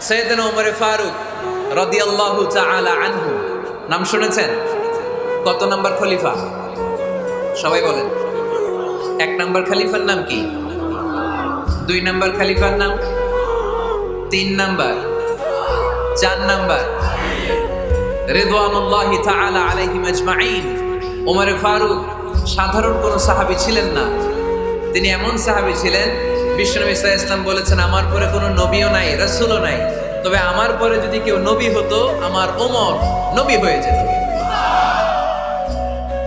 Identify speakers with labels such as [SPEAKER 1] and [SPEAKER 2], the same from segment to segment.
[SPEAKER 1] সাইয়েদনা ওমর ফারুক রাদিয়াল্লাহু তাআলা আনহু নাম শুনেছেন? কত নাম্বার খলিফা? সবাই বলেন। 1 নাম্বার খলিফার নাম কি? 2 নাম্বার খলিফার নাম? 3 নাম্বার? 4 নাম্বার? রিদওয়ানুল্লাহি তাআলা আলাইহিম আজমাইন। ওমর ফারুক সাধারণ কোন সাহাবী ছিলেন না। তিনি এমন সাহাবী ছিলেন, বিশ্বনবী সাল্লাল্লাহু আলাইহি ওয়াসাল্লাম বলেছেন, আমার পরে কোনো নবীও নাই, রাসূলও নাই, তবে আমার পরে যদি কেউ নবী হতো, আমার ওমর নবী হয়ে যেত।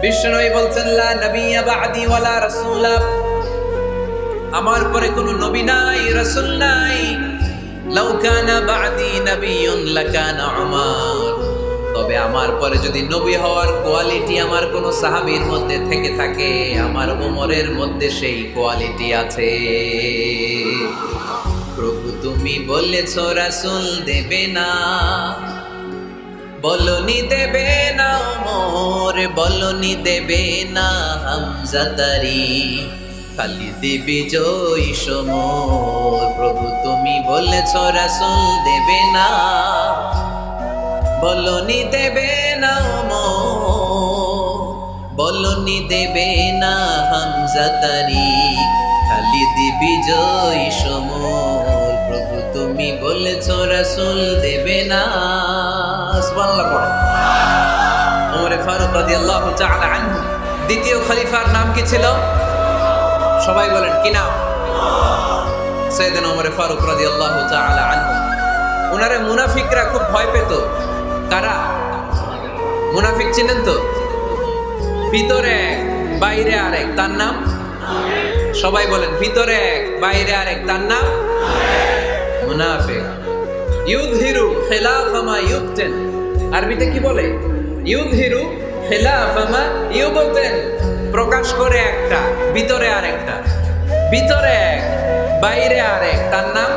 [SPEAKER 1] বিশ্বনবী বলছেন, লা নবিয়্যা বা'দি ওয়ালা রাসূলা, আমার পরে কোনো নবী নাই, রাসূল নাই। লাউ কানা বা'দি নাবিয়্যুন লাকানা উমর, তবে আমার পরে যদি নবী হওয়ার কোয়ালিটি আমার কোন সাহাবীর মধ্যে থেকে থাকে, আমার ওমরের মধ্যে সেই কোয়ালিটি আছে। প্রভু তুমি বলেছো রাসূল দেবে না, বলনি দেবে না ওমর, বলনি দেবে না হামজা তারি, খালি দেবে জয় সমর। প্রভু তুমি বলেছো রাসূল দেবে না, বলনি দেবে না ওমর, বলনি দেবে না হামজা তারি, খালি দিবি জয় সমর। প্রভু তুমি বলেছো রাসূল দেবে না। সুবহানাল্লাহ পড়ে। ওমর ফারুক রাদিয়াল্লাহু তাআলা আনহু দ্বিতীয় খলিফার নাম কি ছিল? সবাই বলেন কি নাম? সাইয়েদনা ওমর ফারুক রাদিয়াল্লাহু তাআলা আনহু। ওনারে মুনাফিকরা খুব ভয় পেত। কারা? মুনাফিক চিনেন তো? ভিতরে এক বাইরে আরেক, তার নাম? সবাই বলেন, ভিতরে এক বাইরে আরেক, তার নাম মুনাফিক। ইউযহিরু খিলাফা মা ইউবতিন, আরবিতে কি বলে? ইউযহিরু খিলাফা মা ইউবতিন, প্রকাশ করে একটা, ভিতরে আরেকটা। ভিতরে এক বাইরে আরেক, তার নাম?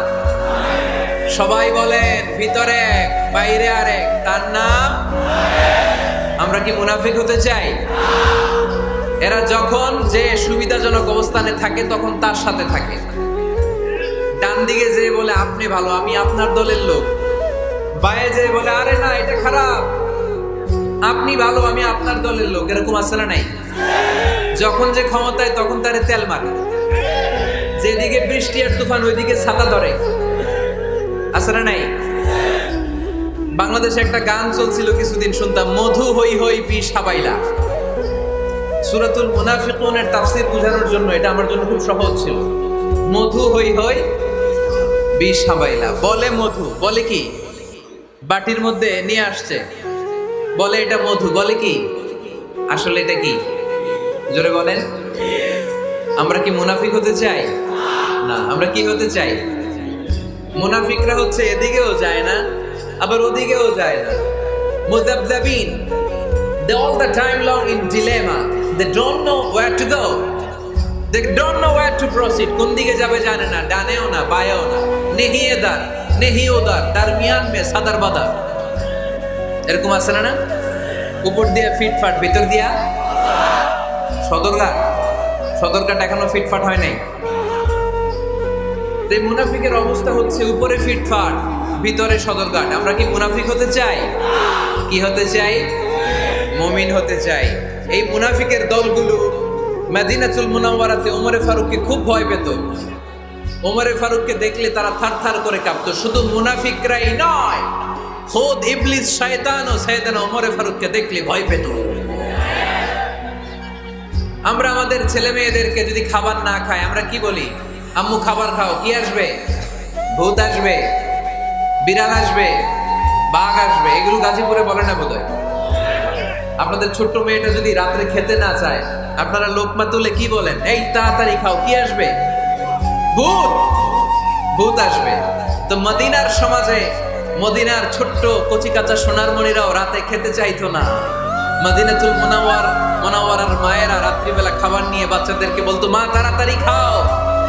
[SPEAKER 1] সবাই বলেন, ভিতরে এক বাইরে আরেক, তার নাম? আমরা কি মুনাফিক হতে চাই? এরা যখন যে সুবিধাজনক অবস্থানে থাকে তখন তার সাথে থাকে। ডান দিকে যে বলে আপনি ভালো, আমি আপনার দলের লোক। বায়ে যে বলে আরে না এটা খারাপ, আপনি ভালো, আমি আপনার দলের লোক। এরকম আছে না নাই? যখন যে ক্ষমতায় তখন তারে তেল মারে। যেদিকে বৃষ্টি আর তুফান ওইদিকে ছাতা ধরে। আছে না নাই? বাংলাদেশে একটা গান চলছিল কিছুদিন, শুনতাম, মধু হই হই বিষ হাবাইলা। সূরাতুল মুনাফিকুনের তাফসীর বোঝানোর জন্য এটা আমার জন্য খুব সহজ ছিল। মধু হই হই বিষ হাবাইলা। বলে মধু, বলে কি? বাটির মধ্যে নিয়ে আসছে, বলে এটা মধু, বলে কি? আসলে এটা কি? জোরে বলেন। আমরা কি মুনাফিক হতে চাই? না। আমরা কি হতে চাই? মুনাফিকরা হচ্ছে এদিকেও যায় না, আবার ওদিকেও যায় না। মুযাবযাবিন, they all the time long in dilemma, they don't know where to go, they don't know where to proceed, কোন দিকে যাবে জানে না, ডানেও না বায়েও না, নেহি এদার নেহি ওদার, দরমিয়ান মে সাদার বাদার। এরকম আছে না? উপর দিয়ে ফিটফাট, ভিতর দিয়া সদরঘাট। সদরঘাট এখনো ফিটফাট হয় নাই। এই মুনাফিকের অবস্থা হচ্ছে উপরে ফিটফাট, ভিতরে সদরঘাট। আমরা কি মুনাফিক হতে চাই? কি হতে চাই? মুমিন হতে চাই। এই মুনাফিকের দলগুলো মদিনাতুল মুনাওয়ারাতে ওমর ফারুককে খুব ভয় পেত। ওমর ফারুককে দেখলে তারা থারথার করে কাঁপতো। শুধু মুনাফিকরাই নয়, খোদ ইবলিস শয়তানও সাইয়েদনা ওমর ফারুককে দেখলে ভয় পেত। আমরা আমাদের ছেলে মেয়েদেরকে যদি খাবার না খায়, আমরা কি বলি? আম্মু খাবার খাও। কি আসবে? ভূত আসবে, বিড়াল আসবে, বাঘ আসবে। এগুলো গাজীপুরে বলে না বোধহয়। আপনাদের ছোট্ট মেয়েটা যদি রাত্রে খেতে না চায়, আপনারা লোকমা তুলে কি বলেন? এই তাড়াতাড়ি খাও, কি আসবে? ভূত। ভূত আসবে। তো মদিনার সমাজে মদিনার ছোট্ট কচিকাচা সোনার মণিরাও রাতে খেতে চাইতো না। মদিনাতুল মুনাওয়ারার মায়েরা রাত্রিবেলা খাবার নিয়ে বাচ্চাদেরকে বলতো, মা তাড়াতাড়ি খাও,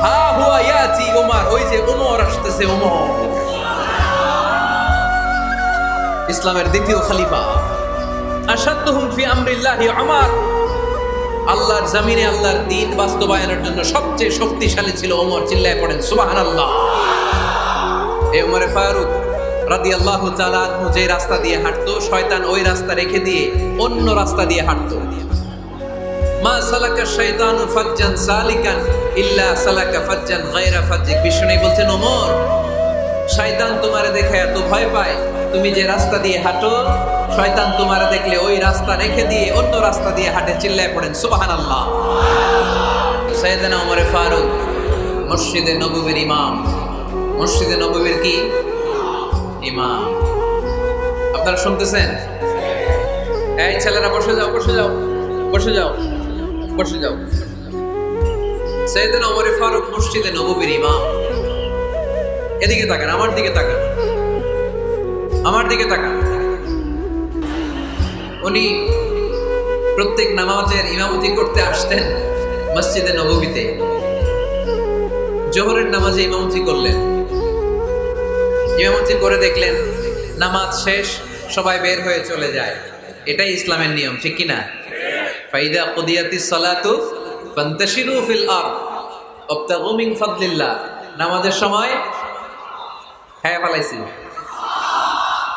[SPEAKER 1] হা হুয়া ইয়াতি ওমর, ওই যে ওমর আসতেছে। ওমর ইসলামের দ্বিতীয় খলিফা। আশাদ্দুহুম ফি আমরিল্লাহি ওমর, আল্লাহর জমিনে আল্লাহর দ্বীন বাস্তবায়নের জন্য সবচেয়ে শক্তিশালী ছিল ওমর। চিল্লায় পড়েন সুবহানাল্লাহ। এই ওমর ফারুক রাদিয়াল্লাহু তাআলা আনহু যে রাস্তা দিয়ে হাঁটতো, শয়তান ওই রাস্তা রেখে দিয়ে অন্য রাস্তা দিয়ে হাঁটতো। মা সালাকা শাইতানু ফাজ্জান সালিকান ইল্লা সালাকা ফাজ্জান গায়রা ফাজ্জিক। বিষ্ণু বলছেন, ওমর, শয়তান তোমারে দেখে এত ভয় পায়, তুমি যে রাস্তা দিয়ে হাঁটো, শয়তান তোমারে দেখলে ওই রাস্তা রেখে দিয়ে অন্য রাস্তা দিয়ে হাঁটে। চিল্লায় পড়েন সুবহানাল্লাহ। সাইয়েদনা ওমর ফারুক মসজিদে নববীর ইমাম। মসজিদে নববীর কি ইমাম? আপনারা শুনতেছেন? এই ছেলেরা বসে যাও, বসে যাও, বসে যাও, বসে যাও। সাইয়েদনা ওমর ফারুক মসজিদে নববীর ইমাম। এদিকে তাকান, আমার দিকে তাকান, আমার দিকে তাকান। উনি প্রত্যেক নামাজের ইমামতি করতে আসতেন মসজিদে নববীতে। জোহরের নামাজে ইমামতি করলেন। ইমামতি করে দেখলেন নামাজ শেষ, সবাই বের হয়ে চলে যায়। এটাই ইসলামের নিয়ম, ঠিক কিনা? ফাইদা কুদিয়াতিস সালাতু ফান্তাশিরু ফিল আরদ ওয়াবতাগু মিন ফাদলিল্লাহ। নামাজের সময় হ্যাঁ পালাইছি,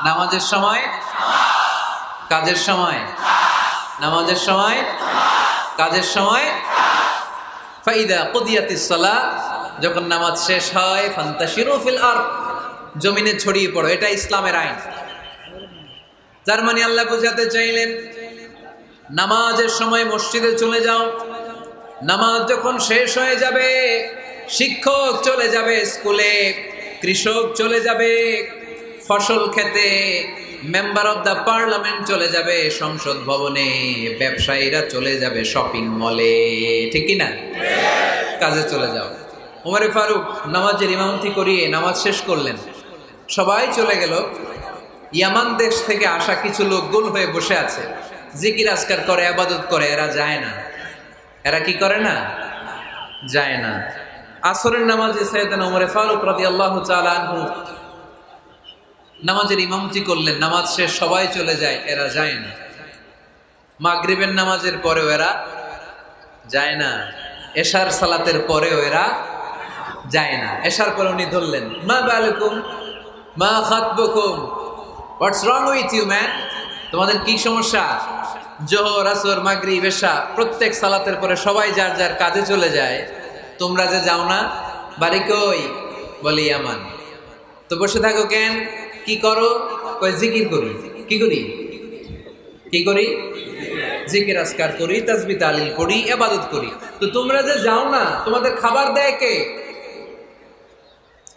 [SPEAKER 1] নামাজের সময়, কাজের সময়, নামাজের সময়, কাজের সময়। ফাইদা কুদিয়াতিস সালাহ, যখন নামাজ শেষ হয়, ফান্তাশিরু ফিল আরদ, জমিনে ছড়িয়ে পড়ো। এটা ইসলামের আইন। যার মানে আল্লাহ বুঝাতে চাইলেন, নামাজের সময় মসজিদে চলে যাও। নামাজ যখন শেষ হয়ে যাবে, শিক্ষক চলে যাবে স্কুলে, কৃষক চলে যাবে ফসল খেতে, মেম্বার অফ দ্য পার্লামেন্ট চলে যাবে সংসদ ভবনে, ব্যবসায়ীরা চলে যাবে শপিং মলে, ঠিক কিনা? কাজে চলে যাও। ওমর ফারুক নামাজের ইমামতি করিয়ে নামাজ শেষ করলেন, সবাই চলে গেল। ইয়ামান দেশ থেকে আসা কিছু লোক গোল হয়ে বসে আছে, জিকির আজকার করে, ইবাদত করে। এরা যায় না। এরা কি করে না? যায় না। আসরের নামাজে সাইয়েদনা ওমর ফারুক রাদিয়াল্লাহু তাআলা আনহু নামাজের ইমামতি করলেন। নামাজ শেষ, সবাই চলে যায়, এরা যায় না। মাগরিবের নামাজের পরেও এরা যায় না। এশার সালাতের পরেও এরা যায় না। এশার পরে উনি ধরলেন, মা বালুকুম মা খাতবুকুম, হোয়াটস রং উইথ ইউ ম্যান? তোমাদের কি সমস্যা? জোহর, আসর, মাগরিব, এশা প্রত্যেক সালাতের পরে সবাই যার যার কাজে চলে যায়, তোমরা যে যাও না, বাড়ি কই? বলি ইয়ামান। তো বসে থাকো কেন? কি করো? কই জিকির করি। কি করি? কি করি? জিকির আজকার করি, তাসবিহ তাহলিল করি, ইবাদত করি। তো তোমরা যে যাও না, তোমাদের খাবার দেয় কে?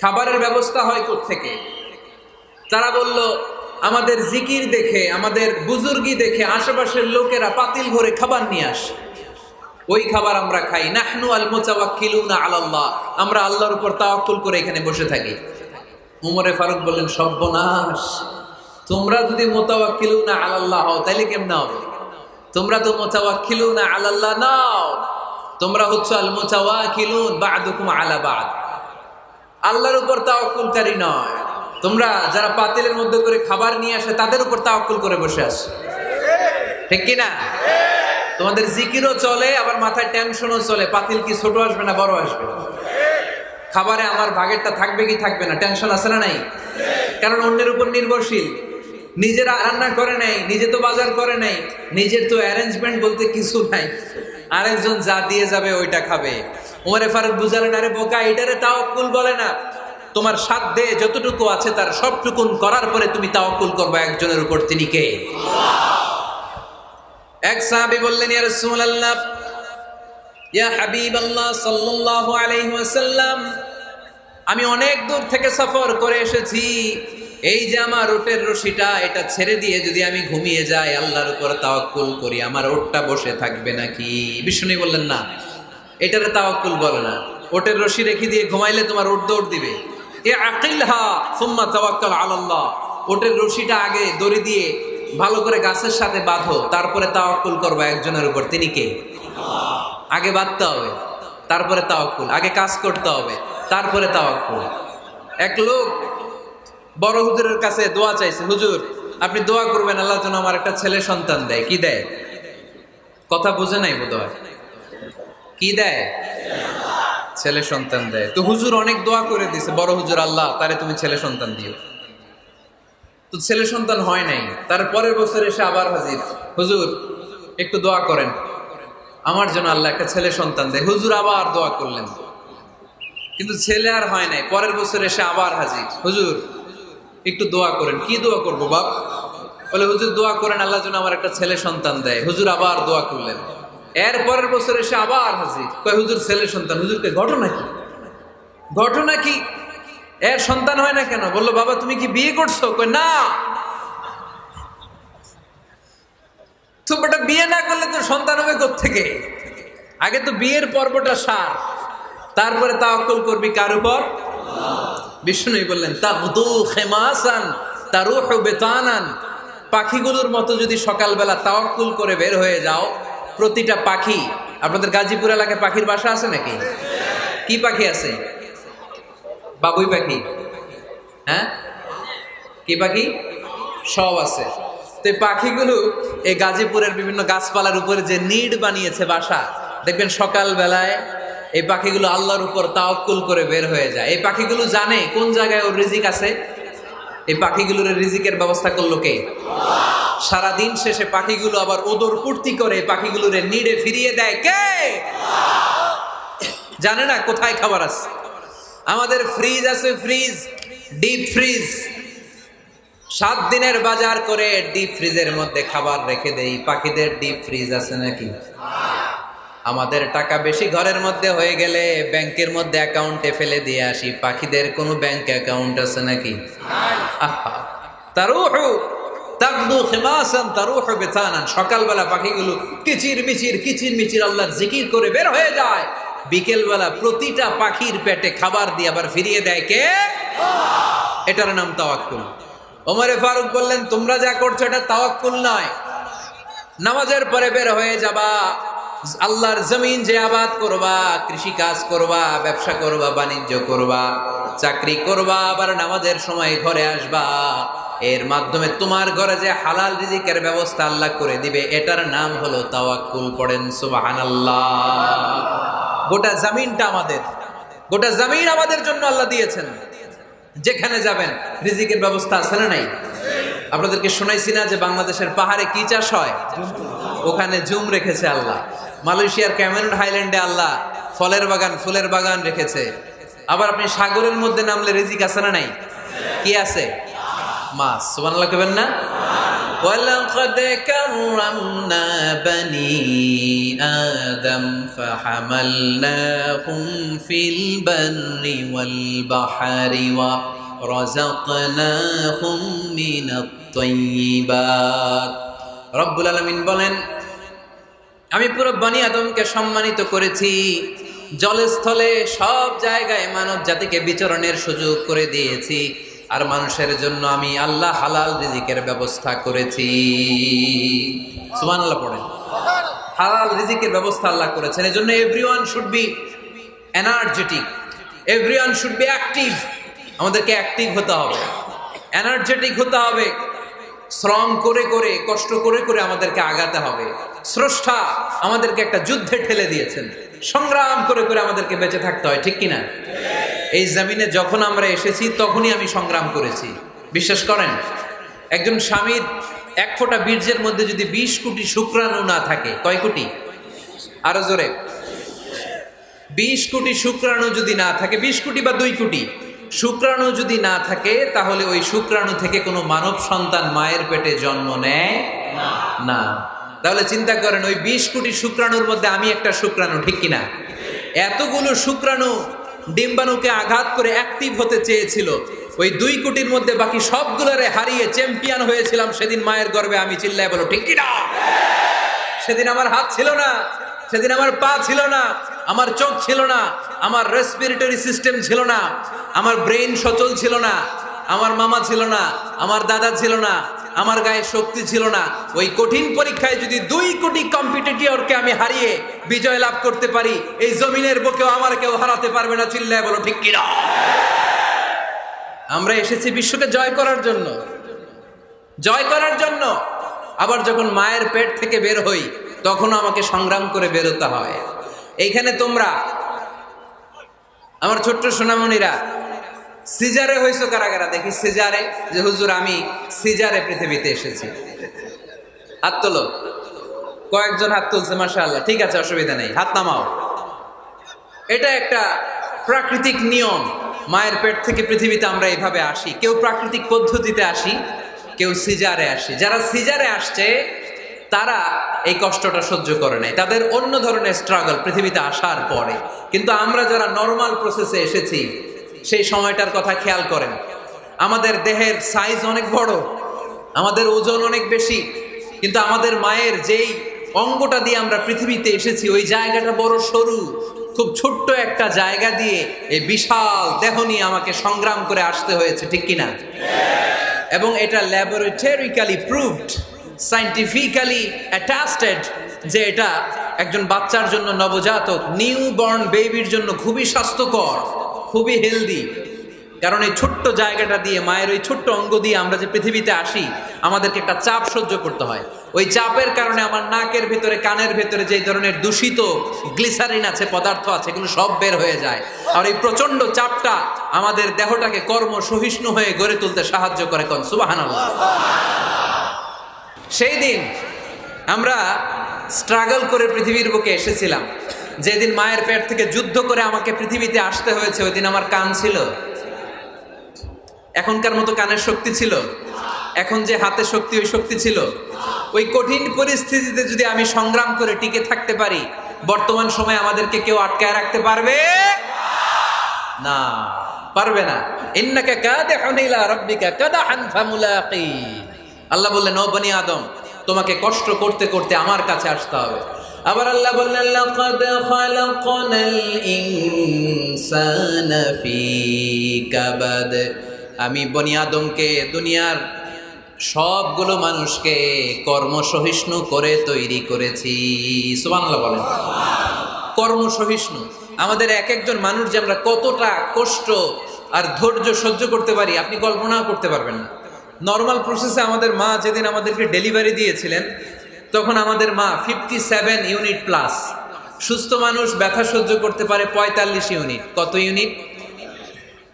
[SPEAKER 1] খাবারের ব্যবস্থা হয় কোত্থেকে? তারা বলল, আমাদের জিকির দেখে, আমাদের বুজুর্গি দেখে আশেপাশের লোকেরা পাতিল ভরে খাবার নিয়ে আসে, ওই খাবার আমরা খাই। নাহনু আল মুতাওয়াক্কিলুনা আলাল্লাহ, আমরা আল্লাহর উপর তাওয়াক্কুল করে এখানে বসে থাকি। উমরে ফারুক বললেন, সর্বনাশ, তোমরা যদি মুতাওয়াক্কিলুনা আলাল্লাহ হও তাহলে কেমন হবে? তোমরা তো মুতাওয়াক্কিলুনা আলাল্লাহ নাও, তোমরা হচ্ছে আল মুতাওয়াক্কিলুন বা'দুকুম আলা বা'দ, আল্লাহর উপর তাওয়াক্কুলকারী নয়। তোমরা যারা পাতিলের মধ্যে করে খাবার নিয়ে আসে তাদের উপর তাওয়াক্কুল করে বসে আছো, ঠিক কি না? তোমাদের জিকিরও চলে, আবার মাথায় টেনশনও চলে। পাতিল কি ছোট আসবে না বড় আসবে? খাবারে আমার ভাগেরটা থাকবে কি থাকবে না, টেনশন আছে না নাই? কারণ অন্যের উপর নির্ভরশীল। নিজের রান্না করে নাই, নিজে তো বাজার করে নাই, নিজের তো অ্যারেঞ্জমেন্ট বলতে কিছু নাই, আরেকজন যা দিয়ে যাবে ওইটা খাবে। ওমরে ফারুক বুঝালেন, আরে বোকা, এটারে তাওয়াক্কুল বলে না। তোমার সাধ্যে যতটুকু আছে তার সবটুকুন করার পরে তুমি তাওয়াক্কুল করবে একজনের উপর, তিনি কে? এক সাহাবী বললেন, ইয়া রাসূলুল্লাহ, ইয়া হাবিবাল্লাহ সাল্লাল্লাহু আলাইহি ওয়াসাল্লাম, আমি অনেক দূর থেকে সফর করে এসেছি, এই যে আমার ওটের রশিটা, এটা ছেড়ে দিয়ে যদি আমি ঘুমিয়ে যাই, আল্লাহর উপর তাওয়াক্কুল করি, আমার ওটটা বসে থাকবে নাকি? বিষ্ণু বললেন, না, এটারে তাওয়াক্কুল বলে না। ওটের রশি রেখে দিয়ে ঘুমাইলে তোমার ওট দৌড় দিবে। এ আকিলহা সুম্মা তাওয়াক্কাল আলাল্লাহ, ওটের রশিটা আগে দড়ি দিয়ে ভালো করে গাছের সাথে বাঁধো, তারপরে তাওয়াক্কুল করবা একজনের উপর, তিনি কে? আগে বাঁধতে হবে, তারপরে তাওয়াক্কুল। আগে কাজ করতে হবে, তারপরে তাওয়াক্কুল। এক লোক বড় হুজুরের কাছে দোয়া চাইছে, হুজুর আপনি দোয়া করবেন আল্লাহ যেন আমার একটা ছেলে সন্তান দেয়। কি দেয়? কথা বুঝে নাই বোধহয়। কি দেয়? ছেলে সন্তান দেয়। তো হুজুর অনেক দোয়া করে দিছে, বড় হুজুর, আল্লাহ তারে তুমি ছেলে সন্তান দিও। তো ছেলে সন্তান হয় নাই, তার পরের বছর এসে আবার হাজির, হুজুর একটু দোয়া করেন আমার জন্য আল্লাহ একটা ছেলে সন্তান দেয়। হুজুর আবার দোয়া করলেন, কিন্তু ছেলে আর হয় নাই। পরের বছর এসে আবার হাজির, হুজুর একটু দোয়া করেন। কি দোয়া করবো বাপ? বলে হুজুর দোয়া করেন আল্লাহ যেন আমার একটা ছেলে সন্তান দেয়। হুজুর আবার দোয়া করলেন। এর পরের বছর এসে আবার হাজির, কয় হুজুর ছেলে সন্তান। হুজুরকে ঘটনা কি, ঘটনা কি, এর সন্তান হয় না কেন? বললো বাবা তুমি কি বিয়ে করছো? কয় না। তো বেটা বিয়ে না করলে তো সন্তান হবে কোত্থেকে? আগে তো বিয়ের পর্বটা সার, তারপরে তাওয়াক্কুল করবি কার উপর? বিষ্ণু বললেন তাগদু খেমাসান তারুহু বেতানান, পাখিগুলোর মতো যদি সকালবেলা তাওয়াক্কুল করে বের হয়ে যাও, প্রতিটা পাখি, আপনাদের গাজীপুর এলাকায় পাখির বাসা আছে নাকি? কি পাখি আছে? বাবুই পাখি, হ্যাঁ কি পাখি? সব আছে। তো এই পাখিগুলো এই গাজীপুরের বিভিন্ন গাছপালার উপরে যে নিড বানিয়েছে বাসা, দেখবেন সকাল বেলায় এই পাখিগুলো আল্লাহর উপর তাওয়াক্কুল করে বের হয়ে যায়। এই পাখিগুলো জানে কোন জায়গায় ওর রিজিক আছে। এই পাখিগুলোর রিজিকের ব্যবস্থা করলো কে? সারাদিন শেষে পাখিগুলো আবার ওদর পূর্তি করে পাখিগুলোর নিডে ফিরিয়ে দেয় কে? জানে না কোথায় খাবার আছে। আমাদের ফ্রিজ আছে, ফ্রিজ, ডিপ ফ্রিজ, 7 দিনের বাজার করে ডিপ ফ্রিজের মধ্যে খাবার রেখে দেই। পাখিদের ডিপ ফ্রিজ আছে নাকি? আমাদের টাকা বেশি ঘরের মধ্যে হয়ে গেলে ব্যাংকের মধ্যে অ্যাকাউন্টে ফেলে দিয়ে আসি। পাখিদের কোনো ব্যাংক অ্যাকাউন্ট আছে নাকি? তারুহু তাগদু খিমাসান তারুহু বিতানান, সকালবেলা পাখিগুলো কিচির মিচির আল্লাহর জিকির করে বের হয়ে যায়। বিকেলবেলা প্রতিটা পাখির পেটে খাবার দিয়ে আবার ফিরিয়ে দেয় কে? এটার নাম তাওয়াক্কুল। ওমরে ফারুক বললেন তোমরা যা করছো এটা তাওয়াক্কুল নয়। নামাজের পরে বের হয়ে যাবা, আল্লাহর জমিন যে আবাদ করবা, কৃষি কাজ করবা, ব্যবসা করবা, বাণিজ্য করবা, চাকরি করবা, আবার নামাজের সময় ঘরে আসবা। এর মাধ্যমে তোমার ঘরে যে হালাল রিজিকের ব্যবস্থা আল্লাহ করে দিবে, এটার নাম হলো তাওয়াক্কুল। পড়েন সুবহানাল্লাহ। গোটা জমিনটা আমাদের, গোটা জমিন আমাদের জন্য আল্লাহ দিয়েছেন। যেখানে যাবেন রিজিকের ব্যবস্থা আছে না নাই? আপনাদেরকে শোনাইছি না যে বাংলাদেশের পাহাড়ে কি চাষ হয়? ওখানে জুম রেখেছে আল্লাহ। মালয়েশিয়ার ক্যামেরন হাইল্যান্ডে আল্লাহ ফলের বাগান, ফুলের বাগান রেখেছে। আবার আপনি সাগরের মধ্যে নামলে রিজিক আছে না নাই? কি আছে? মাছ। সুবহানাল্লাহ কইবেন না? ওয়ালাকাদ কাররামনা বানি আদম ফাহামালনাহুম ফিল বাররি ওয়াল বাহরি ওয়া রাযাকনাহুম মিনাত তাইয়্যিবাত। রব্বুল আলামিন বলেন আমি পুরো বনি আদমকে সম্মানিত করেছি। জলে স্থলে সব জায়গায় মানব জাতিকে বিচরণের সুযোগ করে দিয়েছি। আর মানুষের জন্য আমি আল্লাহ হালাল রিজিকের ব্যবস্থা করেছি। সুবহানাল্লাহ পড়েন। হালাল রিজিকের ব্যবস্থা আল্লাহ করেছেন। এজন্য everyone should be energetic, everyone should be active. আমাদেরকে অ্যাক্টিভ হতে হবে, এনার্জেটিক হতে হবে। শ্রম করে করে, কষ্ট করে করে আমাদেরকে আগাতে হবে। স্রষ্টা আমাদেরকে একটা যুদ্ধে ঠেলে দিয়েছেন, সংগ্রাম করে করে আমাদেরকে বেঁচে থাকতে হয়, ঠিক কিনা? এই জমিনে যখন আমরা এসেছি তখনই আমি সংগ্রাম করেছি। বিশ্বাস করেন, একজন স্বামীর 1 ফোঁটা বীর্যের মধ্যে যদি 20 কোটি শুক্রাণু না থাকে, কয় কোটি? আরো জোরে। 20 কোটি শুক্রাণু যদি না থাকে, 20 কোটি বা 2 কোটি শুক্রাণু যদি না থাকে, তাহলে ওই শুক্রাণু থেকে কোনো মানব সন্তান মায়ের পেটে জন্ম নেয় না। তাহলে চিন্তা করেন, ওই 20 কোটি শুক্রাণুর মধ্যে আমি একটা শুক্রাণু, ঠিক কিনা? এতগুলো শুক্রাণু ডিম্বাণুকে আঘাত করে অ্যাক্টিভ হতে চেয়েছিল। ওই 2 কোটির মধ্যে বাকি সবগুলোরে হারিয়ে চ্যাম্পিয়ন হয়েছিলাম সেদিন মায়ের গর্ভে আমি। চিল্লায় বলো ঠিক কিনা? সেদিন আমার হাত ছিল না, সেদিন আমার পা ছিল না, আমার চোখ ছিল না, আমার রেসপিরেটরি সিস্টেম ছিল না, আমার ব্রেইন সচল ছিল না, আমার মামা ছিল না, আমার দাদা ছিল না, আমার গায়ে শক্তি ছিল না। ওই কঠিন পরীক্ষায় যদি 2 কোটি কম্পিটিটরকে আমি হারিয়ে বিজয় লাভ করতে পারি, এই জমিনের বুকেও আমার কেউ হারাতে পারবে না। চিল্লায় বলো ঠিক কিনা? আমরা এসেছি বিশ্বকে জয় করার জন্য, জয় করার জন্য। আবার যখন মায়ের পেট থেকে বের হই তখন আমাকে সংগ্রাম করে বেরোতে হয়। এইখানে তোমরা আমার ছোট্ট সোনামণিরা সিজারে হইছো কারা কারা? দেখি সিজারে, যে হুজুর আমি সিজারে পৃথিবীতে এসেছি। হাত তোলো, কয়েকজন হাত তুলছে, মাশাআল্লাহ, ঠিক আছে, অসুবিধা নেই, হাত নামাও। এটা একটা প্রাকৃতিক নিয়ম, মায়ের পেট থেকে পৃথিবীতে আমরা এইভাবে আসি। কেউ প্রাকৃতিক পদ্ধতিতে আসি, কেউ সিজারে আসি। যারা সিজারে আসছে তারা এই কষ্টটা সহ্য করে নাই, তাদের অন্য ধরনের স্ট্রাগল পৃথিবীতে আসার পরে। কিন্তু আমরা যারা নর্মাল প্রসেসে এসেছি সেই সময়টার কথা খেয়াল করেন। আমাদের দেহের সাইজ অনেক বড়, আমাদের ওজন অনেক বেশি, কিন্তু আমাদের মায়ের যেই অঙ্গটা দিয়ে আমরা পৃথিবীতে এসেছি ওই জায়গাটা বড় সরু। খুব ছোট্ট একটা জায়গা দিয়ে এই বিশাল দেহ নিয়ে আমাকে সংগ্রাম করে আসতে হয়েছে, ঠিক কিনা? এবং এটা ল্যাবরেটরিক্যালি প্রুভড, সায়েন্টিফিক্যালি অ্যাটাস্টেড যে এটা একজন বাচ্চার জন্য, নবজাতক নিউ বর্ন বেবির জন্য খুবই স্বাস্থ্যকর, খুবই হেলদি। কারণ এই ছোট্ট জায়গাটা দিয়ে, মায়ের ওই ছোট্ট অঙ্গ দিয়ে আমরা যে পৃথিবীতে আসি, আমাদেরকে একটা চাপ সহ্য করতে হয়। ওই চাপের কারণে আমার নাকের ভিতরে, কানের ভিতরে যে ধরনের দূষিত গ্লিসারিন আছে, পদার্থ আছে, এগুলো সব বের হয়ে যায়। আর এই প্রচন্ড চাপটা আমাদের দেহটাকে কর্ম সহিষ্ণু হয়ে গড়ে তুলতে সাহায্য করে। কোন সুবহানাল্লাহ। সেই দিন আমরা স্ট্রাগল করে পৃথিবীর বুকে এসেছিলাম। যেদিন মায়ের পেট থেকে যুদ্ধ করে আমাকে পৃথিবীতে আসতে হয়েছে, ওই দিন আমার কান ছিল? এখনকার মতো কানের শক্তি ছিল? এখন যে হাতে শক্তি, ওই শক্তি ছিল? ওই কঠিন পরিস্থিতিতে যদি আমি সংগ্রাম করে টিকে থাকতে পারি, বর্তমান সময়ে আমাদেরকে কেউ আটকায় রাখতে পারবে না, পারবে না। ইন্নাকা কাদিহুন ইলা রাব্বিকা কাদাহান ফামুলাকি। আল্লাহ বললেন, ও বনি আদম, তোমাকে কষ্ট করতে করতে আমার কাছে আসতে হবে। আবার আল্লাহ বললেন, লাকাদ খালাকনাল ইনসানা ফি কাবাদ। আমি বনি আদমকে, দুনিয়ার সবগুলো মানুষকে কর্মসহিষ্ণু করে তৈরি করেছি। সুবহানাল্লাহ বলেন। কর্মসহিষ্ণু। আমাদের এক একজন মানুষ যে আমরা কতটা কষ্ট আর ধৈর্য সহ্য করতে পারি আপনি কল্পনাও করতে পারবেন না। নর্মাল প্রসেসে আমাদের মা যেদিন আমাদেরকে ডেলিভারি দিয়েছিলেন, তখন আমাদের মা 57 ইউনিট প্লাস। সুস্থ মানুষ ব্যথা সহ্য করতে পারে 45 ইউনিট। কত ইউনিট?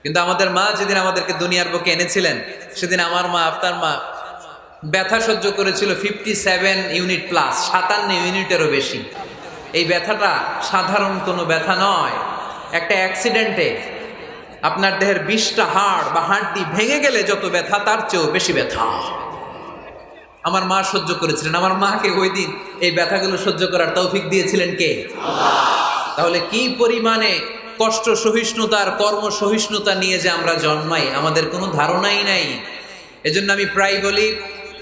[SPEAKER 1] কিন্তু আমাদের মা যেদিন আমাদেরকে দুনিয়ার বুকে এনেছিলেন, সেদিন আমার মা, আপনার মা ব্যথা সহ্য করেছিল 57 ইউনিট প্লাস, 57 ইউনিটেরও বেশি। এই ব্যথাটা সাধারণ কোনো ব্যথা নয়। একটা অ্যাক্সিডেন্টে আপনার দেহের 20টা হাড় বা হাড্ডি ভেঙে গেলে যত ব্যথা, তার চেয়েও বেশি ব্যথা আমার মা সহ্য করেছিলেন। আমার মাকে ওই দিন এই ব্যথাগুলো সহ্য করার তৌফিক দিয়েছিলেন কে? তাহলে কি পরিমাণে কষ্ট সহিষ্ণুতার, কর্ম সহিষ্ণুতা নিয়ে যে আমরা জন্মাই, আমাদের কোনো ধারণাই নাই। এজন্য আমি প্রায় বলি,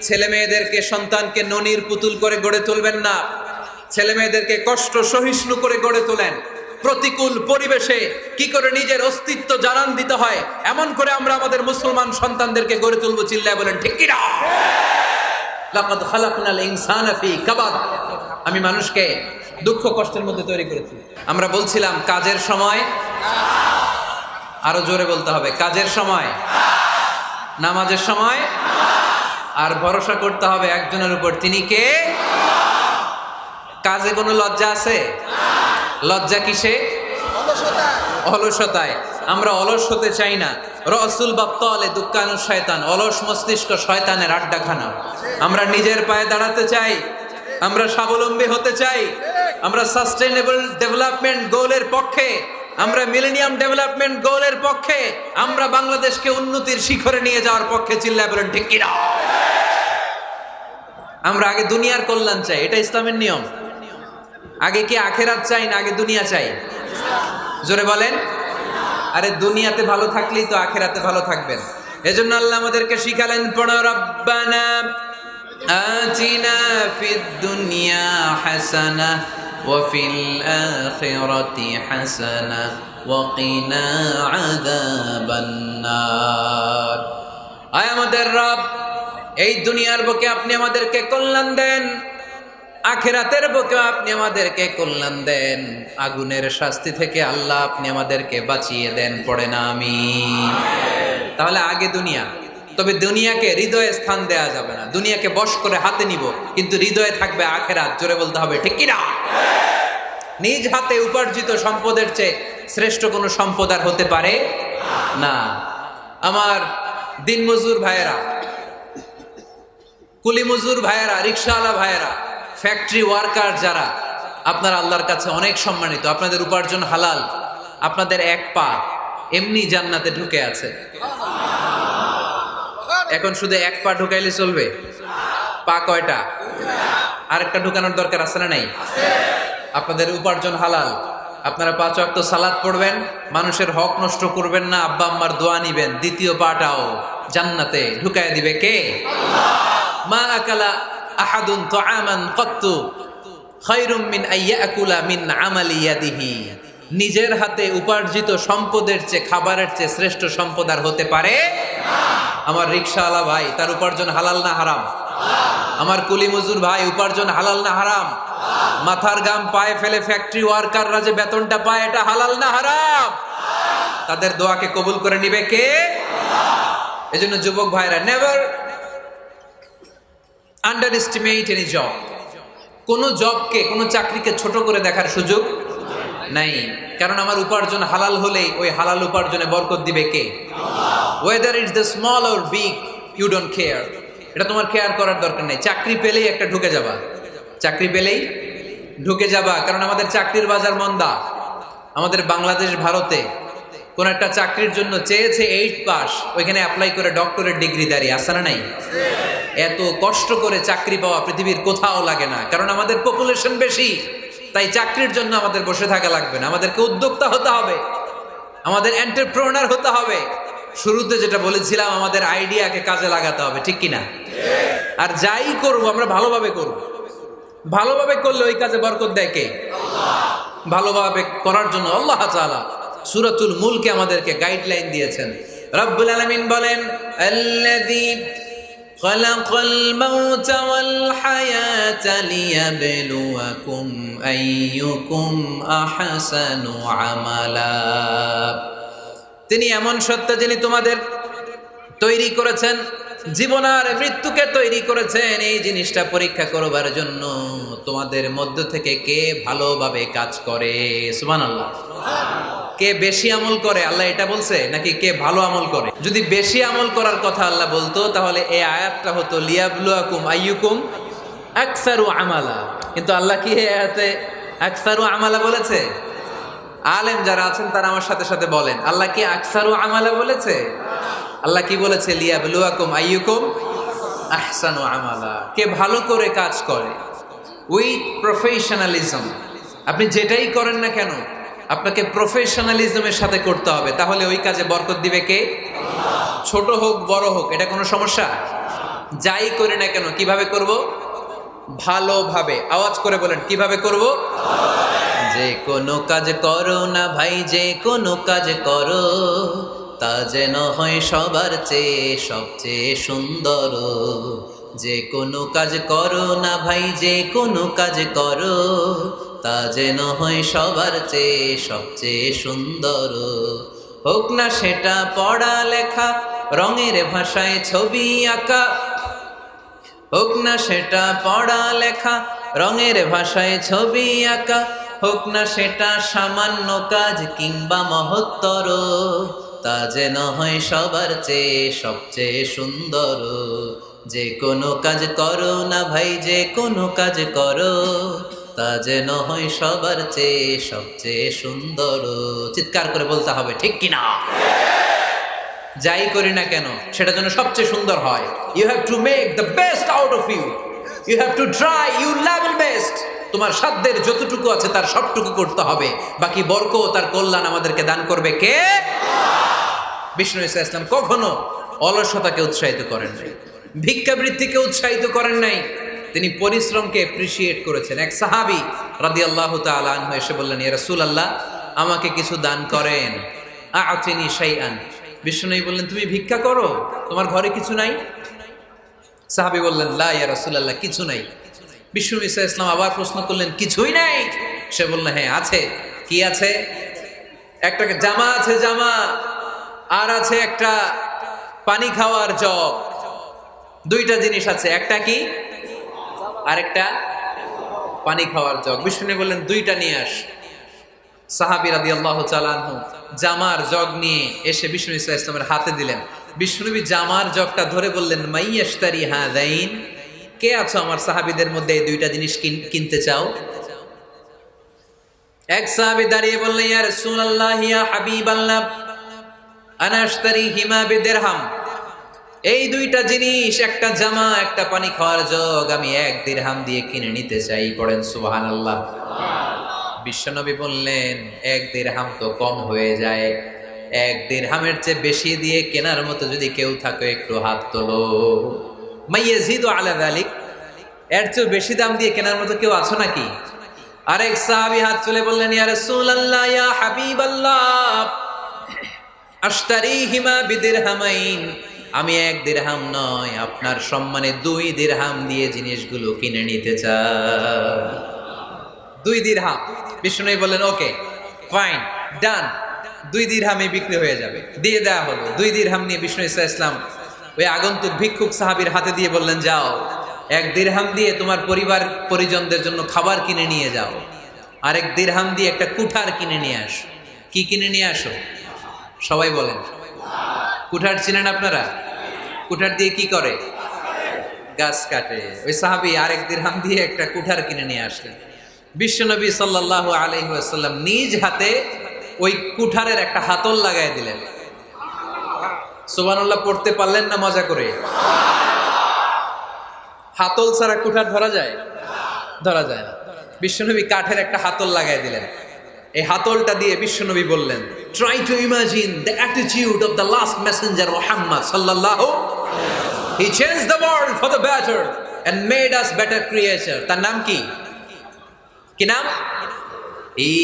[SPEAKER 1] ছেলে মেয়েদেরকে, সন্তানকে ননির পুতুল করে গড়ে তুলবেন না। ছেলে মেয়েদেরকে কষ্ট সহিষ্ণু করে গড়ে তোলেন। প্রতিকূল পরিবেশে কি করে নিজের অস্তিত্ব জানান দিতে হয়, এমন করে আমরা আমাদের মুসলমান সন্তানদেরকে গড়ে তুলবো। চিল্লায় বলেন ঠিক কিনা? লাকাদ খালাকনাল ইনসানা ফি কাবাদ। আমি মানুষকে দুঃখ কষ্টের মধ্যে তৈরি করেছি। আমরা বলছিলাম কাজের সময়, আরো জোরে বলতে হবে, কাজের সময়, নামাজের সময়, আর ভরসা করতে হবে একজনের উপর, তিনি কে? কাজে কোনো লজ্জা আছে? লজ্জা কিসে? অলসতায়। আমরা অলস হতে চাই না। রসুল বাত্তালে দুক্কানু শয়তান, অলস মস্তিষ্ক শয়তানের আড্ডাখানা। আমরা নিজের পায়ে দাঁড়াতে চাই, আমরা স্বাবলম্বী হতে চাই, আমরা সাস্টেইনেবল ডেভেলপমেন্ট গোলের পক্ষে, আমরা মিলেনিয়াম ডেভেলপমেন্ট গোলের পক্ষে, আমরা বাংলাদেশকে উন্নতির শিখরে নিয়ে যাওয়ার পক্ষে। চিল্লায় বলেন ঠিক কিনা? আমরা আগে দুনিয়ার কল্যাণ চাই, এটা ইসলামের নিয়ম। আগে কি আখেরাত চাই না আগে দুনিয়া চাই? জোরে বলেন। আরে দুনিয়াতে ভালো থাকলেই তো আখেরাতে ভালো থাকবেন। এজন্য আল্লাহ আমাদেরকে শিখালেন, পড়ো রব্বানা আতিনা ফিদ দুনিয়া হাসানাহ ওয়া ফিল আখিরাতি হাসানাহ ওয়া কিনা আযাবান নার। আয় আমাদের রব, এই দুনিয়ার বুকে আপনি আমাদেরকে কল্যাণ দেন, আখিরাতের বুকে আপনি আমাদেরকে কল্যাণ দেন, আগুনের শাস্তি থেকে আল্লাহ আপনি আমাদেরকে বাঁচিয়ে দেন। পড়ে না আমিন। তাহলে আগে দুনিয়া, তবে দুনিয়াকে হৃদয়ে স্থান দেয়া যাবে না। দুনিয়াকে বশ করে হাতে নিব, কিন্তু হৃদয়ে থাকবে আখিরাত। জোরে বলতে হবে ঠিক কিনা? নিজ হাতে উপার্জিত সম্পদের চেয়ে শ্রেষ্ঠ কোনো সম্পদ আর হতে পারে না। আমার দিনমজুর ভাইয়েরা, কুলি মজুর ভাইয়েরা, রিক্সাওয়ালা ভাইয়েরা, ফ্যাক্টরি ওয়ার্কার যারা, আপনারা আল্লাহর কাছে অনেক সম্মানিত। আপনাদের উপার্জন হালাল। আপনাদের এক পা এমনি জান্নাতে ঢুকে আছে। এখন শুধু এক পা ঢুকাইলে চলবে? পা কয়টা? আরেকটা ঢুকানোর দরকার আছে না নাই? আপনাদের উপার্জন হালাল। আপনারা 5 ওয়াক্ত সালাত পড়বেন, মানুষের হক নষ্ট করবেন না, আব্বা আম্মার দোয়া নিবেন। দ্বিতীয় পাটাও জান্নাতে ঢুকায় দিবে কে? মা আকালা আহাদুন তুআমান ক্বাত্তু খায়রুম মিন আইয়াকুলা মিন আমালি ইয়াদিহি। নিজের হাতে উপার্জিত সম্পদের চেয়ে, খাবারের চেয়ে শ্রেষ্ঠ সম্পদ আর হতে পারে না। আমার রিকশাওয়ালা ভাই, তার উপার্জন হালাল না হারাম? আমার কুলি মজুর ভাই, উপার্জন হালাল না হারাম? মাথার গাম পায়ে ফেলে ফ্যাক্টরি ওয়ার্কাররা যে বেতনটা পায়, এটা হালাল না হারাম? তাদের দোয়াকে কবুল করে নিবে কে? এজন্য যুবক ভাইরা, never under estimate any job. কোন জবকে, কোন চাকরিকে ছোট করে দেখার সুযোগ নাই। কারণ আমার উপার্জন হালাল হলেই ওই হালাল উপার্জনে বরকত দিবে কে? Whether it's the small or big, you don't care. এটা তোমার কেয়ার করার দরকার নেই। চাকরি পেলেই একটা ঢুকে যাবা, চাকরি পেলেই ঢুকে যাবা। কারণ আমাদের চাকরির বাজার মন্দা। আমাদের বাংলাদেশ, ভারতে কোন একটা চাকরির জন্য চেয়েছে 8 পাস, ওইখানে অ্যাপ্লাই করে ডক্টরেট ডিগ্রি দাঁড়িয়ে আসে না নাই? এত কষ্ট করে চাকরি পাওয়া পৃথিবীর কোথাও লাগে না। কারণ আমাদের পপুলেশন বেশি, তাই চাকরির জন্য আমাদের বসে থাকা লাগবে না। আমাদেরকে উদ্যোক্তা হতে হবে, আমাদের এন্টারপ্রেনার হতে হবে। শুরুতে যেটা বলেছিলাম, আমাদের আইডিয়াকে কাজে লাগাতে হবে, ঠিক কিনা? আর যাই করব আমরা ভালোভাবে করব। ভালোভাবে করলে ওই কাজে বরকত দেয় কে? ভালোভাবে করার জন্য আল্লাহ তাআলা সূরাতুল মুলকে আমাদেরকে গাইডলাইন দিয়েছেন। রব্বুল আলামিন বলেন, আল্লাযী খালাকাল মাউতা ওয়াল হায়াতা লিয়াবলুয়াকুম আইয়ুকুম আহসানু আমালা। তিনি এমন সত্তা যিনি তোমাদের তৈরি করেছেন, জীবন আর মৃত্যুকে তৈরি করেছেন এই জিনিসটা পরীক্ষা করবার জন্য। তোমাদের মধ্য থেকে কে ভালোভাবে কাজ করে? সুবহানাল্লাহ। কে বেশি আমল করে, আল্লাহ এটা বলছে নাকি কে ভালো আমল করে? যদি বেশি আমল করার কথা আল্লাহ বলতো, তাহলে এই আয়াতটা হতো লিয়াবলুয়াকুম আইয়ুকুম আকসারু আমালা। কিন্তু আল্লাহ কি এই আয়াতে আকসারু আমালা বলেছে? আলেম যারা আছেন তারা আমার সাথে সাথে বলেন, আল্লাহ কি আকসারু আমালা বলেছে? আল্লাহ কি বলেছে? লিয়াবলুয়াকুম আইয়ুকুম আহসানু আমালা। কে ভালো করে কাজ করে, উইথ প্রফেশনালিজম। আপনি যেটাই করেন না কেন, আপনাকে প্রফেশনালিজমের সাথে করতে হবে, তাহলে ওই কাজে বরকত দিবে কে? ছোট হোক বড় হোক, এটা কোনো সমস্যা? যাই করি না কেন কিভাবে করব? ভালোভাবে। আওয়াজ করে বলেন, কিভাবে করব? যে কোনো কাজ করো না ভাই, যে কোনো কাজ করো, তা যেন হয় সবার চেয়ে সবচেয়ে সুন্দর। যে কোনো কাজ করো না ভাই, যে কোনো কাজ করো, তা যেন হয় সবার চেয়ে সবচেয়ে সুন্দর। হোক না সেটা পড়া লেখা, রঙের ভাষায় ছবি আঁকা। হোক না সেটা পড়া লেখা, রঙের ভাষায় ছবি আঁকা। হোক না সেটা সামান্য কাজ কিংবা মহত্তর, তা যেন হয় সবার চেয়ে সবচেয়ে সুন্দর। যে কোনো কাজ করো না ভাই, যে কোনো কাজ করো, তা যেন হয় সবার চেয়ে সবচেয়ে সুন্দর। চিৎকার করে বলতে হবে, ঠিক কিনা? যাই করি না কেন সেটা যেন সবচেয়ে সুন্দর হয়। You have to make the best out of you. You have to try your level best. তোমার সাধ্যের যতটুকু আছে তার সবটুকু করতে হবে। বাকি বরকত তার কল্যাণ আমাদেরকে দান করবে কে? বিষ্ণু ঈসা ইসলাম কখনো অলসতাকে উৎসাহিত করেন নাই, ভিক্ষাবৃত্তিকে উৎসাহিত করেন নাই। তিনি পরিশ্রমকে অ্যাপ্রিশিয়েট করেছেন। এক সাহাবী রাদিয়াল্লাহু তাআলা আনহু এসে বললেন, ইয়া রাসূলুল্লাহ, আমাকে কিছু দান করেন। আ'তিনি শাইআন। বিষ্ণু বললেন, তুমি ভিক্ষা করো, তোমার ঘরে কিছু নাই? সাহাবী বললেন, লা ইয়া রাসূলুল্লাহ, কিছু নাই। বিষ্ণু ঈসা ইসলাম আবার প্রশ্ন করলেন, কিছুই নাই? সে বলল, হ্যাঁ আছে। কি আছে? একটা জামা আছে, জামা, আর আছে একটা পানি খাওয়ার জগ। দুইটা জিনিস আছে, একটা কি আর একটা পানি খাওয়ার জগ। বিষ্ণু বললেন, দুইটা নিয়ে আস। সাহাবী রাদিয়াল্লাহু তাআলা আনহু জামার জগ নিয়ে এসে বিষ্ণু ঈসা ইসলামের হাতে দিলেন। বিষ্ণুনবী জামার জগটা ধরে বললেন, মাইয়াশতারি হাযাইন, কে আছো আমার সাহাবীদের মধ্যে এই দুইটা জিনিস কিনতে চাও? এক সাহাবী দাঁড়িয়ে বললেন, ইয়া রাসূলুল্লাহ ইয়া হাবিবাল্লাহ আনা আশতারিহিমা বিদিরহাম। এই দুইটা জিনিস, একটা জামা, একটা পানি খাওয়ার জগ, আমি 1 দিরহাম দিয়ে কিনে নিতে চাই। পড়েন সুবহানাল্লাহ। বিশ্বনবী বললেন, 1 দিরহাম তো কম হয়ে যায়, 1 দিরহামের চেয়ে বেশি দিয়ে কেনার মতো যদি কেউ থাকে একটু হাত তোলো। মাইয়াজিদু আলা যালিক, এর চেয়ে বেশি দাম দিয়ে কেনার মতো কেউ আছো নাকি? আরেক সাহাবী হাত তুলে বললেন, ইয়া রাসূলুল্লাহ ইয়া হাবিবাল্লাহ আশতারিহিমা বিদিরহামাইন। আমি 1 দিরহাম নয়, আপনার সম্মানে 2 দিরহাম দিয়ে জিনিসগুলো কিনে নিতে চাই। 2 দিরহাম। বিষ্ণু বললেন, ওকে ফাইন, ডান, 2 দিরহামে বিক্রি হয়ে যাবে। দিয়ে দেওয়া হলো। 2 দিরহাম নিয়ে বিষ্ণু ইসলাম ওই আগন্তুক ভিক্ষুক সাহাবীর হাতে দিয়ে বললেন, যাও 1 দিরহাম দিয়ে তোমার পরিবার পরিজনদের জন্য খাবার কিনে নিয়ে যাও, আর 1 দিরহাম দিয়ে একটা কুঠার কিনে নিয়ে আসো। কি কিনে নিয়ে আসো? সবাই বলেন। কুঠার চিনেন আপনারা? কুঠার দিয়ে কি করে? গাছ কাটে। ওই সাহাবী 1 দিরহাম দিয়ে একটা কুঠার কিনে নিয়ে আসলেন। বিশ্বনবী সাল্লাল্লাহু আলাইহি ওয়াসাল্লাম নিজ হাতে ওই কুঠারের একটা হাতল লাগায় দিলেন। সুবহানাল্লাহ পড়তে পারলেন না মজা করে? হাতল ছাড়া কুঠার ধরা যায়? ধরা যায় না। বিশ্বনবী কাঠের একটা হাতল লাগায় দিলেন। এই হাতলটা দিয়ে বিশ্বনবী বললেন, try to imagine the attitude of the last messenger Muhammad সাল্লাল্লাহু। He changed the world for the better and made us better creature. তার নাম কি? কি নাম? হি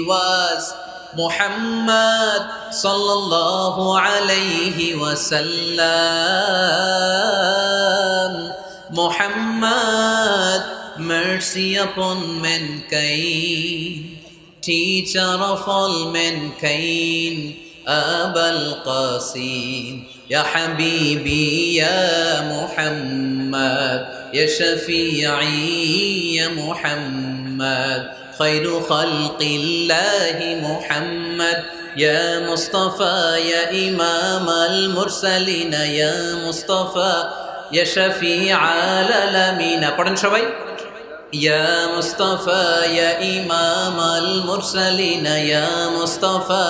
[SPEAKER 1] ওয়াজ মুহাম্মদ সাল্লাল্লাহু আলাইহি ওয়াসাল্লাম। Muhammad, mercy upon mankind, teacher of all mankind, Abul Qasim, Ya Habibi, Ya Muhammad, Ya Shafi'i, Ya Muhammad, Khairu Khalqillahi Muhammad, Ya Mustafa, Ya Imam al-Mursalin, Ya Mustafa, Ya Shafi'al Alamina. পড়েন সবাই। Ya Mustafa, Ya Imam al-Mursalin, Ya Mustafa,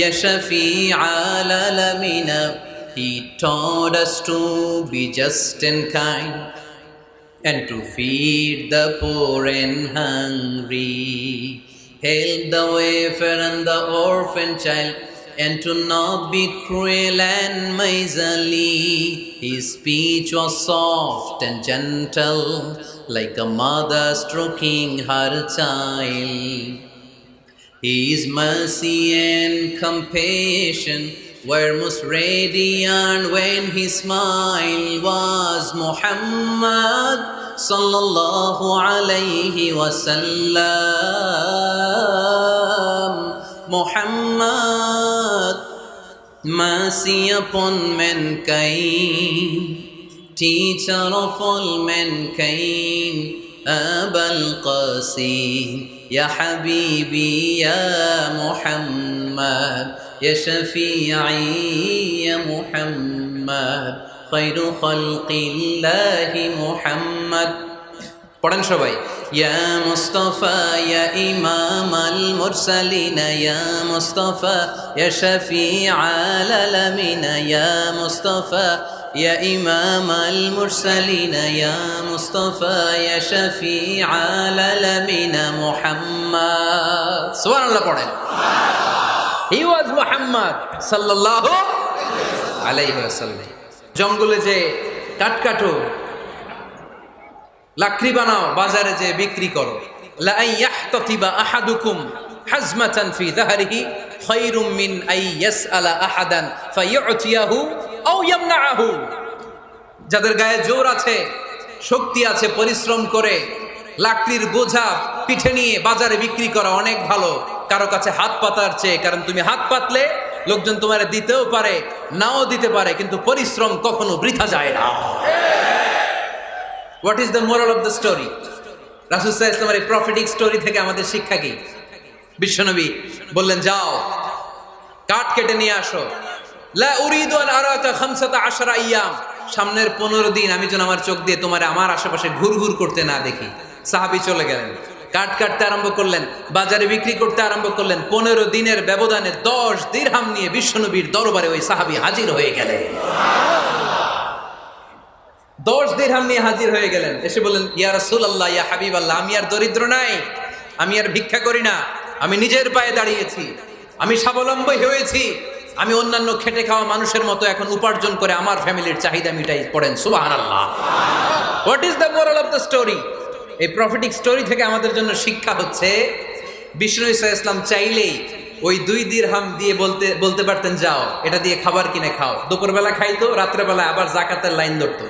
[SPEAKER 1] Ya Shafi'al Alamina. He taught us to be just and kind, and to feed the poor and hungry, help the wafer and the orphan child, and to not be cruel and miserly. His speech was soft and gentle, like a mother stroking her child. His mercy and compassion were most radiant when his smile was Muhammad sallallahu alayhi wasallam. Muhammad, mercy upon mankind, teacher of all mankind, Abul Qasim, Ya Habibi, Ya Muhammad, Ya Shafi'i, Ya Muhammad, Khairu Khalqillahi Muhammad. পড়েন সবাই। Ya Mustafa, Ya Imam al-Mursalin, Ya Mustafa, Ya Shafi'al Alamin, Ya Mustafa, Ya Imam al-Mursalin, Ya Mustafa, Ya Shafi'al Alamin, Muhammad. Subhanallah পড়েন। He was Muhammad sallallahu alayhi wasallam. জঙ্গলে যে কাঠ কাটো, লাকড়ি বানাও, বাজারে যে বিক্রি করো। লা ইয়াহতাতিবা আহাদুকুম হাজমাতান ফি যাহরিহি খায়রুম মিন আই ইয়াসআলা আহাদান ফায়ু'তিয়াহু আও ইয়ামনাহু। যাদের গায়ে জোর আছে, শক্তি আছে, পরিশ্রম করে লাকড়ির বোঝা পিঠে নিয়ে বাজারে বিক্রি করা অনেক ভালো কারো কাছে হাত পাতার চেয়ে। কারণ তুমি হাত পাতলে লোকজন তোমারে দিতেও পারে, নাও দিতে পারে, কিন্তু পরিশ্রম কখনো বৃথা যায় না। What is the moral of the story? রাসূল সাল্লাল্লাহু আলাইহি ওয়াসাল্লামের এই প্রফেটিক স্টোরি থেকে আমাদের শিক্ষা কি? বিশ্বনবী বললেন, যাও কাঠ কেটে নিয়ে আসো। লা উরিদু আন আরাকা 15 আইয়াম, সামনের 15 দিন আমি যেন আমার চোখ দিয়ে তোমার আমার আশেপাশে ঘুরঘুর করতে না দেখি। সাহাবী চলে গেলেন, কাঠ কাটতে আরম্ভ করলেন, বাজারে বিক্রি করতে আরম্ভ করলেন। 15 দিনের ব্যবধানে 10 দিরহাম নিয়ে বিশ্বনবীর দরবারে ওই সাহাবী হাজির হয়ে গেলেন। 10 দিরহাম নিয়ে হাজির হয়ে গেলেন, এসে বললেন, ইয়া রাসূলুল্লাহ, ইয়া হাবিবাল্লাহ, আমি আর দরিদ্র নাই, আমি আর ভিক্ষা করি না, আমি নিজের পায়ে দাঁড়িয়েছি, আমি স্বাবলম্বী হয়েছি, আমি অন্যান্য খেটে খাওয়া মানুষের মতো এখন উপার্জন করে আমার ফ্যামিলির চাহিদা মিটাই। পড়েন সুবহানাল্লাহ। What is the moral of the story? এই প্রফিটিক স্টোরি থেকে আমাদের জন্য শিক্ষা হচ্ছে, বিষ্ণু ঈসা ইসলাম চাইলেই ওই 2 দিরহাম দিয়ে বলতে পারতেন, যাও এটা দিয়ে খাবার কিনে খাও। দুপুরবেলা খাইতো, রাত্রেবেলা আবার জাকাতের লাইন ধরতো।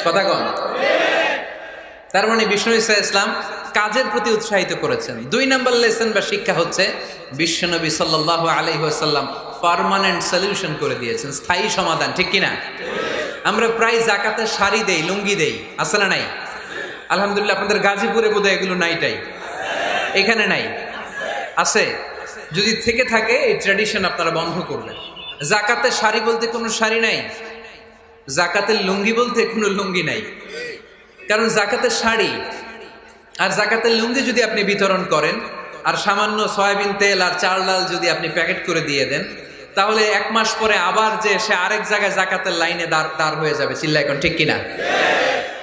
[SPEAKER 1] কথা কন। তার মানে বিষ্ণু ঈসা ইসলাম কাজের প্রতি উৎসাহিত করেছেন। 2 নম্বর লেসন বা শিক্ষা হচ্ছে, বিশ্বনবী সাল্লাল্লাহু আলাইহি ওয়াসাল্লাম পার্মানেন্ট সলিউশন করে দিয়েছেন, স্থায়ী সমাধান। ঠিক কিনা? আমরা প্রায় জাকাতের শাড়ি দেই, লুঙ্গি দেই, আছে না নাই? আলহামদুলিল্লাহ, আপনাদের গাজীপুরে বোধহয় এগুলো নাইটাই, এখানে নাই, আছে? যদি থেকে থাকে এই ট্র্যাডিশন আপনারা বন্ধ করবেন। জাকাতের শাড়ি বলতে কোনো শাড়ি নাই, জাকাতের লুঙ্গি বলতে কোনো লুঙ্গি নাই। কারণ জাকাতের শাড়ি আর জাকাতের লুঙ্গি যদি আপনি বিতরণ করেন, আর সামান্য সয়াবিন তেল আর চাল ডাল যদি আপনি প্যাকেট করে দিয়ে দেন, তাহলে 1 মাস পরে আবার যে সে আরেক জায়গায় জাকাতের লাইনে দাঁড় হয়ে যাবে। চিল্লা এখন, ঠিক কিনা?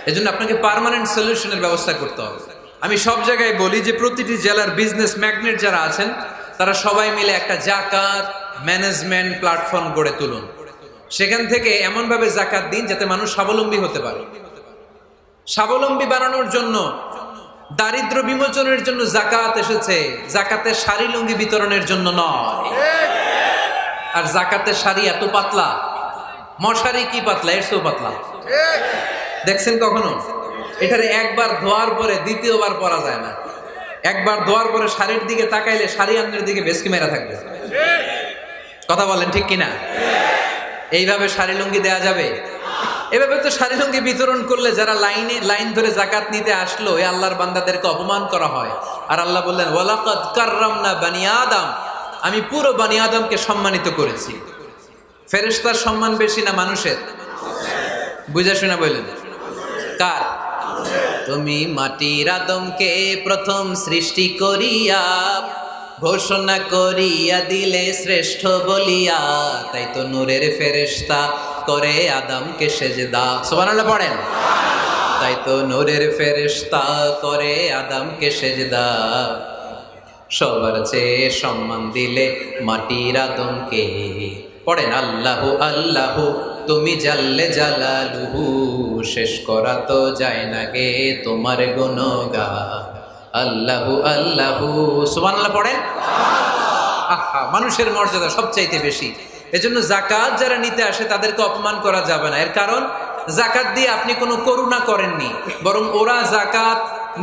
[SPEAKER 1] এজন্য আপনাকে পার্মানেন্ট সলিউশনের ব্যবস্থা করতে হবে। আমি সব জায়গায় বলি যে প্রতিটি জেলার বিজনেস ম্যাগনেট যারা আছেন, তারা সবাই মিলে একটা জাকাত ম্যানেজমেন্ট প্ল্যাটফর্ম গড়ে তুলুন। সেখান থেকে এমনভাবে জাকাত দিন যাতে মানুষ স্বাবলম্বী হতে পারে। স্বাবলম্বী বানানোর জন্য, দারিদ্র বিমোচনের জন্য জাকাত এসেছে, জাকাতের শাড়ি লুঙ্গি বিতরণের জন্য নয়। আর জাকাতের শাড়ি এত পাতলা, মশারি কি পাতলা, এর চেয়েও পাতলা। দেখছেন কখনো? এটারে একবার ধোয়ার পরে দ্বিতীয়বার পরা যায় না। একবার ধোয়ার পরে শাড়ির দিকে তাকাইলে শাড়ি আপনার দিকে ভেসকি মেরা থাকবে। কথা বলেন, ঠিক কিনা? এইভাবে শাড়ি লুঙ্গি দেয়া যাবে? এভাবে তো শাড়ি লুঙ্গি বিতরণ করলে যারা লাইন ধরে জাকাত নিতে আসলো, এই আল্লাহর বান্দাদেরকে অপমান করা হয়। আর আল্লাহ বললেন, ওয়ালাকাদ কাররামনা বানি আদম, আমি পুরো বানি আদমকে সম্মানিত করেছি। ফেরেশতার সম্মান বেশি না মানুষের? বুঝা শোনা বললেন, কার? তুমি মাটির আদমকে প্রথম সৃষ্টি করিয়া ঘোষণা করিয়া দিলে শ্রেষ্ঠ বলিয়া, তাই তো নূরের ফেরেশতা করে আদমকে সেজদা। সুবহানাল্লাহ পড়েন। তাই তো নূরের ফেরেশতা করে আদমকে সেজদা, সবার চেয়ে সম্মান দিলে মাটির আদমকে। পড়েন, আল্লাহু আল্লাহু তুমি জাল্লে জালালুহু, শেষ করা তো যায় না গে তোমার গুণগান। আল্লাহু আল্লাহু, সুবহানাল্লাহ পড়েন। আহা, মানুষের মর্যাদা সবচাইতে বেশি। এজন্য জাকাত যারা নিতে আসে তাদেরকে অপমান করা যাবে না। এর কারণ, জাকাত দিয়ে আপনি কোনো করুণা করেননি, বরং ওরা জাকাত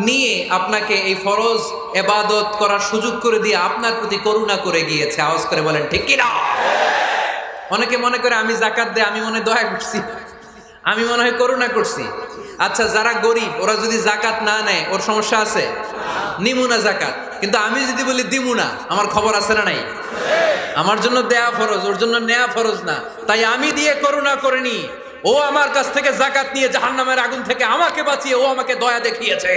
[SPEAKER 1] নিয়ে আপনাকে এই ফরজ ইবাদত করার সুযোগ করে দিয়ে আপনার প্রতি করুণা করে গিয়েছে। আওয়াজ করে বলেন, ঠিক কি না? অনেকে মনে করে আমি জাকাত দেই, আমি মনে দয়া করছি, আমি মনে হয় করুণা করছি। আচ্ছা, যারা গরিব ওরা যদি জাকাত না নেয়, ওর সমস্যা আছে? নিমুনা জাকাত। কিন্তু আমি যদি বলি দিমুনা, আমার খবর আছে না নাই? আমার জন্য দেয়া ফরজ, ওর জন্য নেয়া ফরজ না। তাই আমি দিয়ে করুণা করিনি, ও আমার কাছ থেকে জাকাত নিয়ে জাহান্নামের আগুন থেকে আমাকে বাঁচিয়ে ও আমাকে দয়া দেখিয়েছে।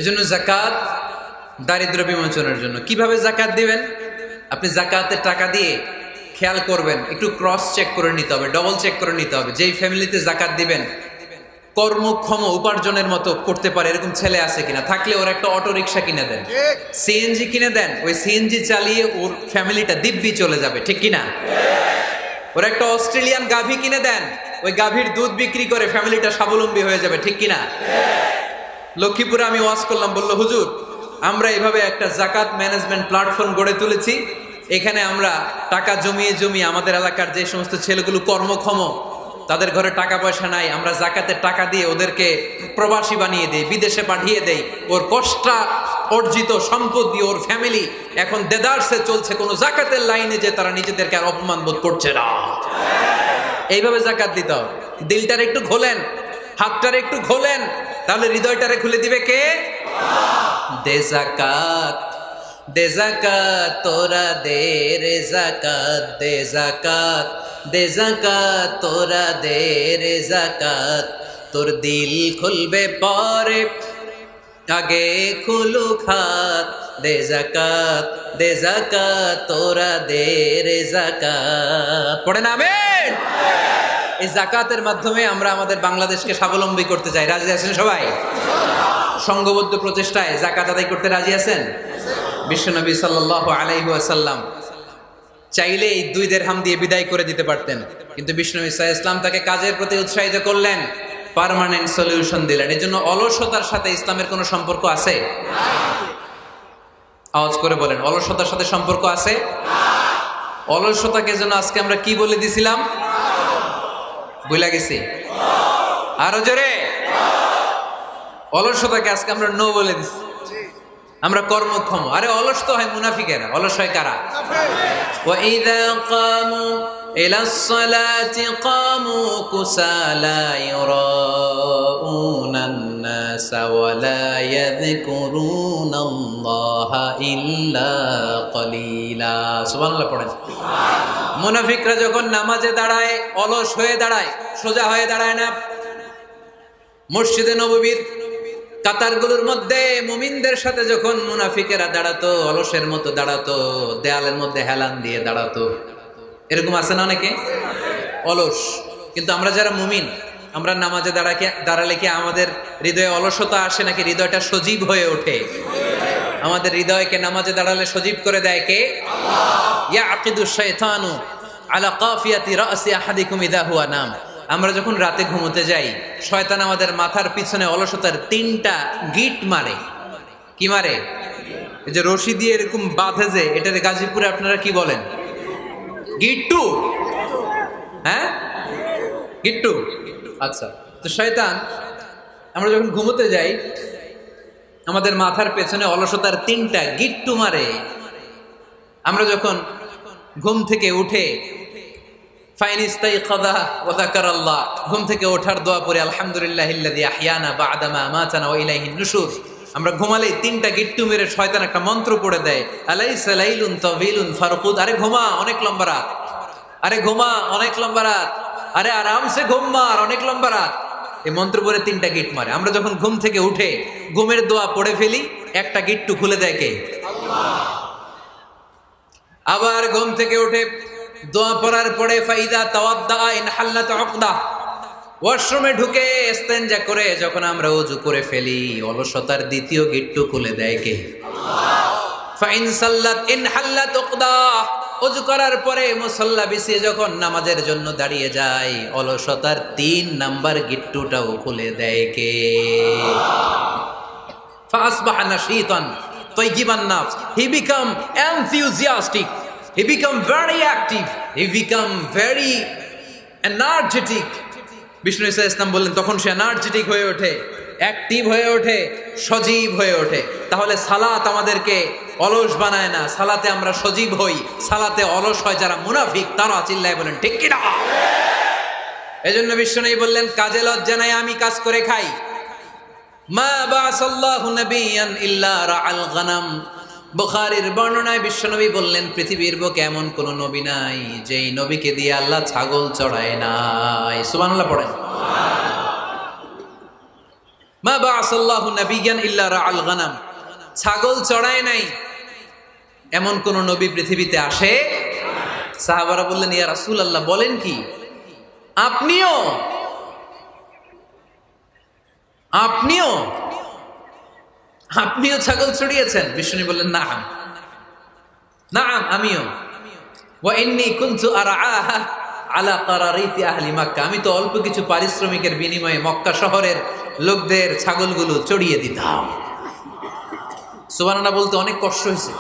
[SPEAKER 1] এজন্য জাকাত দারিদ্র বিমোচনের জন্য। কিভাবে জাকাত দিবেন? আপনি জাকাতের টাকা দিয়ে খেয়াল করবেন, একটু ক্রস চেক করে নিতে হবে, ডবল চেক করে নিতে হবে। যেই ফ্যামিলিতে জাকাত দিবেন কর্মক্ষম উপার্জনের মতো করতে পারে এরকম ছেলে আছে কিনা, থাকলে ওর একটা অটো রিক্সা কিনে দেন, সিএনজি কিনে দেন। ওই সিএনজি চালিয়ে ওর ফ্যামিলিটা দিব্যি চলে যাবে, ঠিক কিনা? ওর একটা অস্ট্রেলিয়ান গাভী কিনে দেন, ওই গাভীর দুধ বিক্রি করে ফ্যামিলিটা স্বাবলম্বী হয়ে যাবে, ঠিক কিনা? লক্ষ্মীপুরে আমি ওয়াজ করলাম, বললো হুজুর আমরা এইভাবে একটা জাকাত ম্যানেজমেন্ট প্ল্যাটফর্ম গড়ে তুলেছি। এখানে আমরা টাকা জমিয়ে আমাদের এলাকার যে সমস্ত ছেলেগুলো কর্মক্ষম, তাদের ঘরে টাকা পয়সা নাই, আমরা জাকাতের টাকা দিয়ে ওদেরকে প্রবাসী বানিয়ে দেই, বিদেশে পাঠিয়ে দেই। ওর কষ্ট অর্জিত সম্পদ দিয়ে ওর ফ্যামিলি এখন দেদারসে চলছে, কোনো জাকাতের লাইনে যে তারা নিজেদেরকে আর অপমান বোধ করছে না। এইভাবে জাকাত দিতে হবে। দিলটার একটু খোলেন, হাতটার একটু খোলেন, তাহলে হৃদয়টারে খুলে দিবে কে? দে যাকাত, দে যাকাত তোরা দে রে যাকাত, দে যাকাত, দে যাকাত তোরা দে রে যাকাত। তোর দিল খুলবে পরে, আগে খুলু খাত। দে যাকাত, দে যাকাত তোরা দে রে যাকাত। পড়েন আমিন। এই যাকাতের মাধ্যমে আমরা আমাদের বাংলাদেশকে স্বাবলম্বী করতে চাই। রাজি আছেন সবাই? সংঘবদ্ধ প্রচেষ্টায় যাকাত আদায় করতে রাজি আছেন? বিশ্বনবী সাল্লাল্লাহু আলাইহি ওয়াসাল্লাম চাইলে এই 2 দিরহাম দিয়ে বিদায় করে দিতে পারতেন, কিন্তু বিশ্বনবী সাল্লাল্লাহু আলাইহি ওয়াসাল্লাম তাকে কাজের প্রতি উৎসাহিত করলেন, পার্মানেন্ট সলিউশন দিলেন। এজন্য অলসতার সাথে ইসলামের কোনো সম্পর্ক আছে? আওয়াজ করে বলেন, অলসতার সাথে সম্পর্ক আছে? অলসতাকে যেন আজকে আমরা কি বলে দিছিলাম? ভুলে গেছি? আরো জোরে। অলসতাকে আজকে আমরা নো বলে দিছি। আমরা কর্মক্ষম। আরে অলস তো হয় মুনাফিকেরা, অলস হয় কারা? ওয়া ইযা কামু ইলাস সালাতি কামু কুসালা ইউরাউনান নাস ওয়া লা ইয়াযকুরুনাল্লাহা ইল্লা কলিলা। সুবহানাল্লাহ পড়েন। মুনাফিকরা যখন নামাজে দাঁড়ায় অলস হয়ে দাঁড়ায়, সোজা হয়ে দাঁড়ায় না। মসজিদে নববীর কাতারগুলোর মধ্যে মুমিনদের সাথে যখন মুনাফিকেরা দাঁড়াতো, অলসের মতো দাঁড়াতো, দেয়ালের মধ্যে হেলান দিয়ে দাঁড়াতো। এরকম আছে না অনেকে অলস? কিন্তু আমরা যারা মুমিন, আমরা নামাজে দাঁড়ালে কি আমাদের হৃদয়ে অলসতা আসে নাকি হৃদয়টা সজীব হয়ে ওঠে? আমাদের হৃদয়কে নামাজে দাঁড়ালে সজীব করে দেয় কে? আল্লাহ। ইয়াকিদুশ শাইতানু আলা কাফিয়াতি রাসি আহাদিকুম ইযা হুয়া নাম। আমরা যখন রাতে ঘুমোতে যাই, শয়তান আমাদের মাথার পিছনে অলসতার 3টা গিট মারে। কি মারে? এই যে রশি দিয়ে এরকম বাঁধে, যে এটাতে গাজীপুরে আপনারা কি বলেন? গিট্টু। হ্যাঁ, গিট্টু। আচ্ছা, তো শয়তান আমরা যখন ঘুমোতে যাই, আমাদের মাথার পেছনে অলসতার 3টা গিট্টু মারে। আমরা যখন ঘুম থেকে উঠে ঘুম থেকে ওঠার দোয়া পড়ে আলহামদুলিল্লাহিল্লাযী আহইয়ানা বা'দা মা আমাতানা ওয়া ইলাইহিন নুশুর, আমরা ঘুমালে 3টা গিট্টু মেরে শয়তান একটা মন্ত্র পড়ে দেয়, আলাইসা লাইলুন তাওয়িলুন ফারকুদ। আরে ঘুমা, অনেক লম্বা রাত। আরে ঘুমা, অনেক লম্বা রাত। আরে আরামসে ঘুম মার, অনেক লম্বা রাত। এই মন্ত্র পড়ে 3টা গিট মারে। আমরা যখন ঘুম থেকে উঠে ঘুমের দোয়া পড়ে ফেলি, একটা গিট্টু খুলে দেয় কে? আল্লাহ। আবার ঘুম থেকে উঠে দোয়া পড়ার পরে ফাইদা তাওয়াদ্দা ইনহাল্লাত উকদা, ওয়াশরুমে ঢুকে ইস্তেনজা করে যখন আমরা ওযু করে ফেলি, অলসতার 2য় গিট্টু খুলে দেয় কে? আল্লাহ। ফাইন সাল্লাত ইনহাল্লাত উকদা, ওযু করার পরে মুসাল্লা বিছিয়ে যখন নামাজের জন্য দাঁড়িয়ে যায়, অলসতার 3 নাম্বার গিট্টুটাও খুলে দেয় কে? আল্লাহ। ফাসবাহা নাশীতান তাইয়িবান নাফস, he become enthusiastic, he become very active, he become very energetic. বিষ্ণু ঈসা ইসলাম বললেন তখন সে এনার্জেটিক হয়ে ওঠে, অ্যাক্টিভ হয়ে ওঠে, সজীব হয়ে ওঠে। তাহলে সালাত আমাদেরকে অলস বানায় না, সালাতে আমরা সজীব হই। সালাতে অলস হয় যারা মুনাফিক, তারা চিল্লায় বলেন ঠিক কি না? এজন্য বিষ্ণু বললেন কাজে লজ্জা নাই, আমি কাজ করে খাই। মা বাসাল্লাহু নাবিয়ান ইল্লা রাআল গানাম। বুখারীর বর্ণনায় বিশ্বনবী বললেন পৃথিবীর বুকে এমন কোন নবী নাই যেই নবীকে দিয়ে আল্লাহ ছাগল চড়ায় নাই। সুবহানাল্লাহ পড়েন। মা বাসাল্লাহু নাবিয়ান ইল্লা রাআল গানাম, ছাগল চড়ায় নাই এমন কোন নবী পৃথিবীতে আসে? সাহাবারা বললেন ইয়া রাসূলুল্লাহ, বলেন কি আপনিও? আপনিও আপনিও ছাগল চড়িয়েছেন? বিষ্ণু বললেন না, না আমিও। ওয়া ইন্নী কুনতু আরআহা আলা কারারিতি আহলি মক্কা, আমি তো অল্প কিছু পারিশ্রমিকের বিনিময়ে মক্কা শহরের লোকদের ছাগলগুলো চড়িয়ে দিতাম। সুবহানাল্লাহ বলতে অনেক কষ্ট হয়েছে।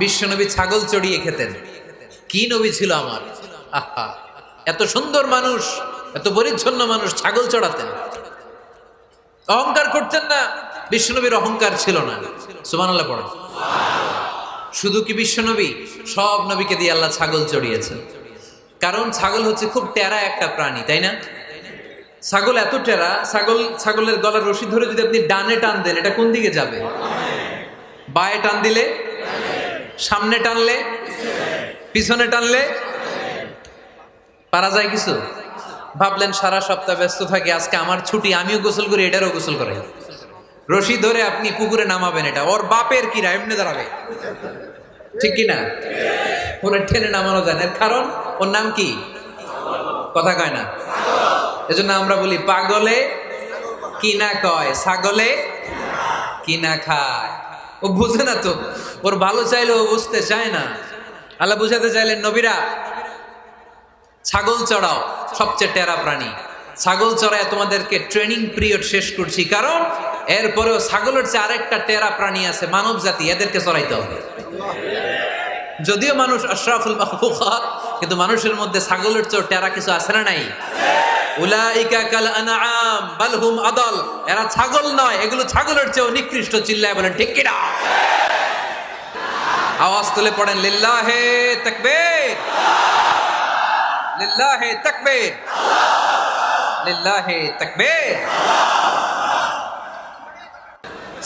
[SPEAKER 1] বিশ্বনবী ছাগল চড়িয়ে খেতেন। কি নবী ছিল আমার! আহা, এত সুন্দর মানুষ, এত পরিচ্ছন্ন মানুষ, ছাগল চড়াতেন। অহংকার করতেন না, বিশ্বনবীর অহংকার ছিল না। সুবহানাল্লাহ পড়েন। শুধু কি বিশ্বনবী, সব নবীকে দিয়ে আল্লাহ ছাগল চড়িয়েছেন। কারণ ছাগল হচ্ছে খুব টেরা একটা প্রাণী, তাই না? ছাগল এত টেরা, ছাগলের গলার রশি ধরে যদি আপনি ডানে টান দেন, এটা কোন দিকে যাবে? বায়ে টান দিলে, সামনে টানলে, পিছনে টানলে পারা যায় কিছু? ভাবলেন সারা সপ্তাহ ব্যস্ত থাকে, আজকে আমার ছুটি, আমিও গোসল করি, এটারও গোসল করে। রশি ধরে আপনি পুকুরে নামাবেন, এটা ওর বাপের কিরা এমনি দাঁড়াবে, ঠিক কিনা? ওরা টেনে নামানো যায় না, কারণ ওর নাম কি? কথা কয় না। এজন্য আমরা বলি পাগলে কিনা কয়, ছাগলে কিনা খায়। ও বুঝে না তো, ওর ভালো চাইলে ও বুঝতে চায় না। আল্লাহ বুঝাতে চাইলেন, নবীরা ছাগল চড়াও, সবচেয়ে টেরা প্রাণী। ছাগল চড়ায় তোমাদেরকে ট্রেনিং পিরিয়ড শেষ করছি, কারণ এরপরেও ছাগলের চেয়ে আরেকটা টেরা প্রাণী আছে, মানব জাতি, এদেরকে চড়াইতে হবে। যদিও মানুষ আশরাফুল মাখলুকাত, কিন্তু মানুষের মধ্যে ছাগলের চেয়ে টেরা কিছু আছে না নাই? উলাইকা কাল আনআম বাল হুম আদাল, এরা ছাগল নয়, এগুলো ছাগলের চেয়েও নিকৃষ্ট। চিল্লায় বলেন ঠিক কিনা? আওয়াজ তুলে পড়েন লিল্লাহে তাকবীর, লিল্লাহে তাকবীর, লিল্লাহে তাকবীর।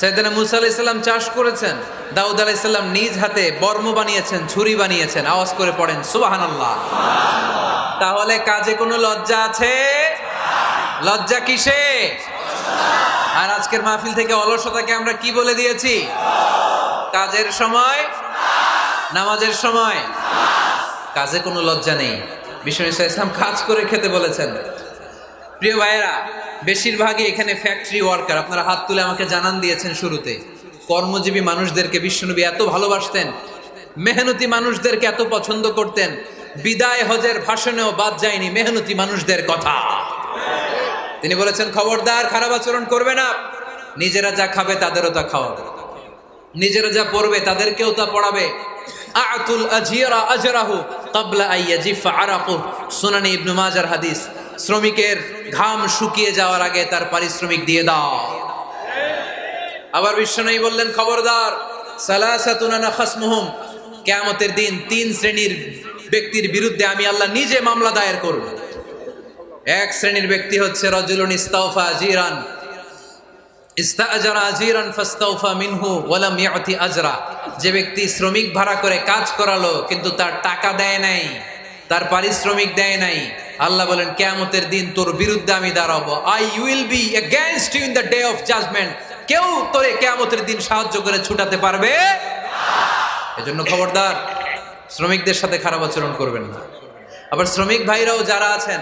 [SPEAKER 1] সাইয়েদনা মুসা আলাইহিস সালাম চাষ করেছেন, দাউদ আলাইহিস সালাম নিজ হাতে বর্ম বানিয়েছেন, ছুরি বানিয়েছেন। আওয়াজ করে পড়েন সুবহানাল্লাহ। তাহলে কাজে কোনো লজ্জা আছে? লজ্জা কিসে? আর আজকের মাহফিল থেকে অলসতাকে আমরা কি বলে দিয়েছি? কাজের সময়, নামাজের সময় কাজে কোনো লজ্জা নেই। বিষ্ণু ইসলাম কাজ করে খেতে বলেছেন। প্রিয় ভাইয়েরা, বেশিরভাগই এখানে ফ্যাক্টরি ওয়ার্কার। আপনারা হাত তুলে আমাকে জানান দিয়েছেন শুরুতে, কর্মজীবী মানুষদেরকে বিশ্বনবী এত ভালোবাসতেন, মেহনতি মানুষদেরকে এত পছন্দ করতেন। বিদায় হজের ভাষণেও বাদ যায়নি মেহনতি মানুষদের কথা। তিনি বলেছেন, খবরদার খারাপ আচরণ করবে না, নিজেরা যা খাবে তাদেরও তা খাওয়াবে, নিজেরা যা পড়বে তাদেরকেও তা পড়াবে। আতুল আজিরা আজরাহু ক্বাবলা আইয়াজিফা আরাকু, সুনানে ইবনে মাজার হাদিস। শ্রমিকের ঘাম শুকিয়ে যাওয়ার আগে তার পারিশ্রমিক দিয়ে দাও। আবার বিশ্বনবী বললেন, খবরদার, সালাসাতুন আনা খাসমুহুম, কিয়ামতের দিন 3 শ্রেণীর ব্যক্তির বিরুদ্ধে আমি আল্লাহ নিজে মামলা দায়ের করব। এক শ্রেণীর ব্যক্তি হচ্ছে রাজুলুন ইস্তাওফা আজিরান, ইস্তাআজারা আজিরান ফাস্তাওফা মিনহু ওয়া লাম ইয়াতি আজরা। যে ব্যক্তি শ্রমিক ভাড়া করে কাজ করালো কিন্তু তার টাকা দেয় নাই, তার পারিশ্রমিক দেয় নাই, আল্লাহ বলেন কিয়ামতের দিন তোর বিরুদ্ধে আমি দাঁড়াবো। I will be against you in the day of judgement. কেউ তোরে কিয়ামতের দিন সাহায্য করে ছুটাতে পারবে না। এজন্য খবরদার, শ্রমিকদের সাথে খারাপ আচরণ করবেন না। আবার শ্রমিক ভাইরাও যারা আছেন,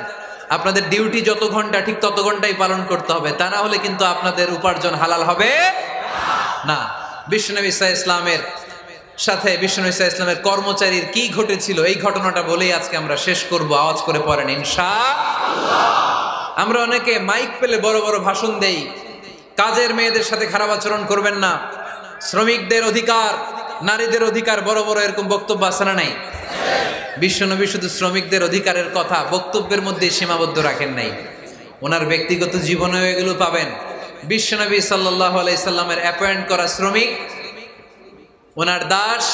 [SPEAKER 1] আপনাদের ডিউটি যত ঘন্টা ঠিক তত ঘন্টাই পালন করতে হবে, তা না হলে কিন্তু আপনাদের উপার্জন হালাল হবে না। বিশ্বনবী ইসলামের সাথে বিশ্বনবী ইসলামের কর্মচারীর কি ঘটেছিল, এই ঘটনাটা বলেই আজকে আমরা শেষ করব। আওয়াজ করে পড়েন ইনশাআল্লাহ। আমরা অনেকে মাইক পেলে বড় বড় ভাষণ দেই, কাজের মেয়েদের সাথে খারাপ আচরণ করবেন না, শ্রমিকদের অধিকার, নারীদের অধিকার, বড় বড় এরকম বক্তব্য আছে না নাই? বিশ্বনবী শুধু শ্রমিকদের অধিকারের কথা বক্তব্যের মধ্যে সীমাবদ্ধ রাখেন নাই, ওনার ব্যক্তিগত জীবনেও এগুলো পাবেন। বিশ্বনবী সাল্লাল্লাহু আলাইহি সাল্লামের অ্যাপয়েন্ট করা শ্রমিক, ওনার দাস,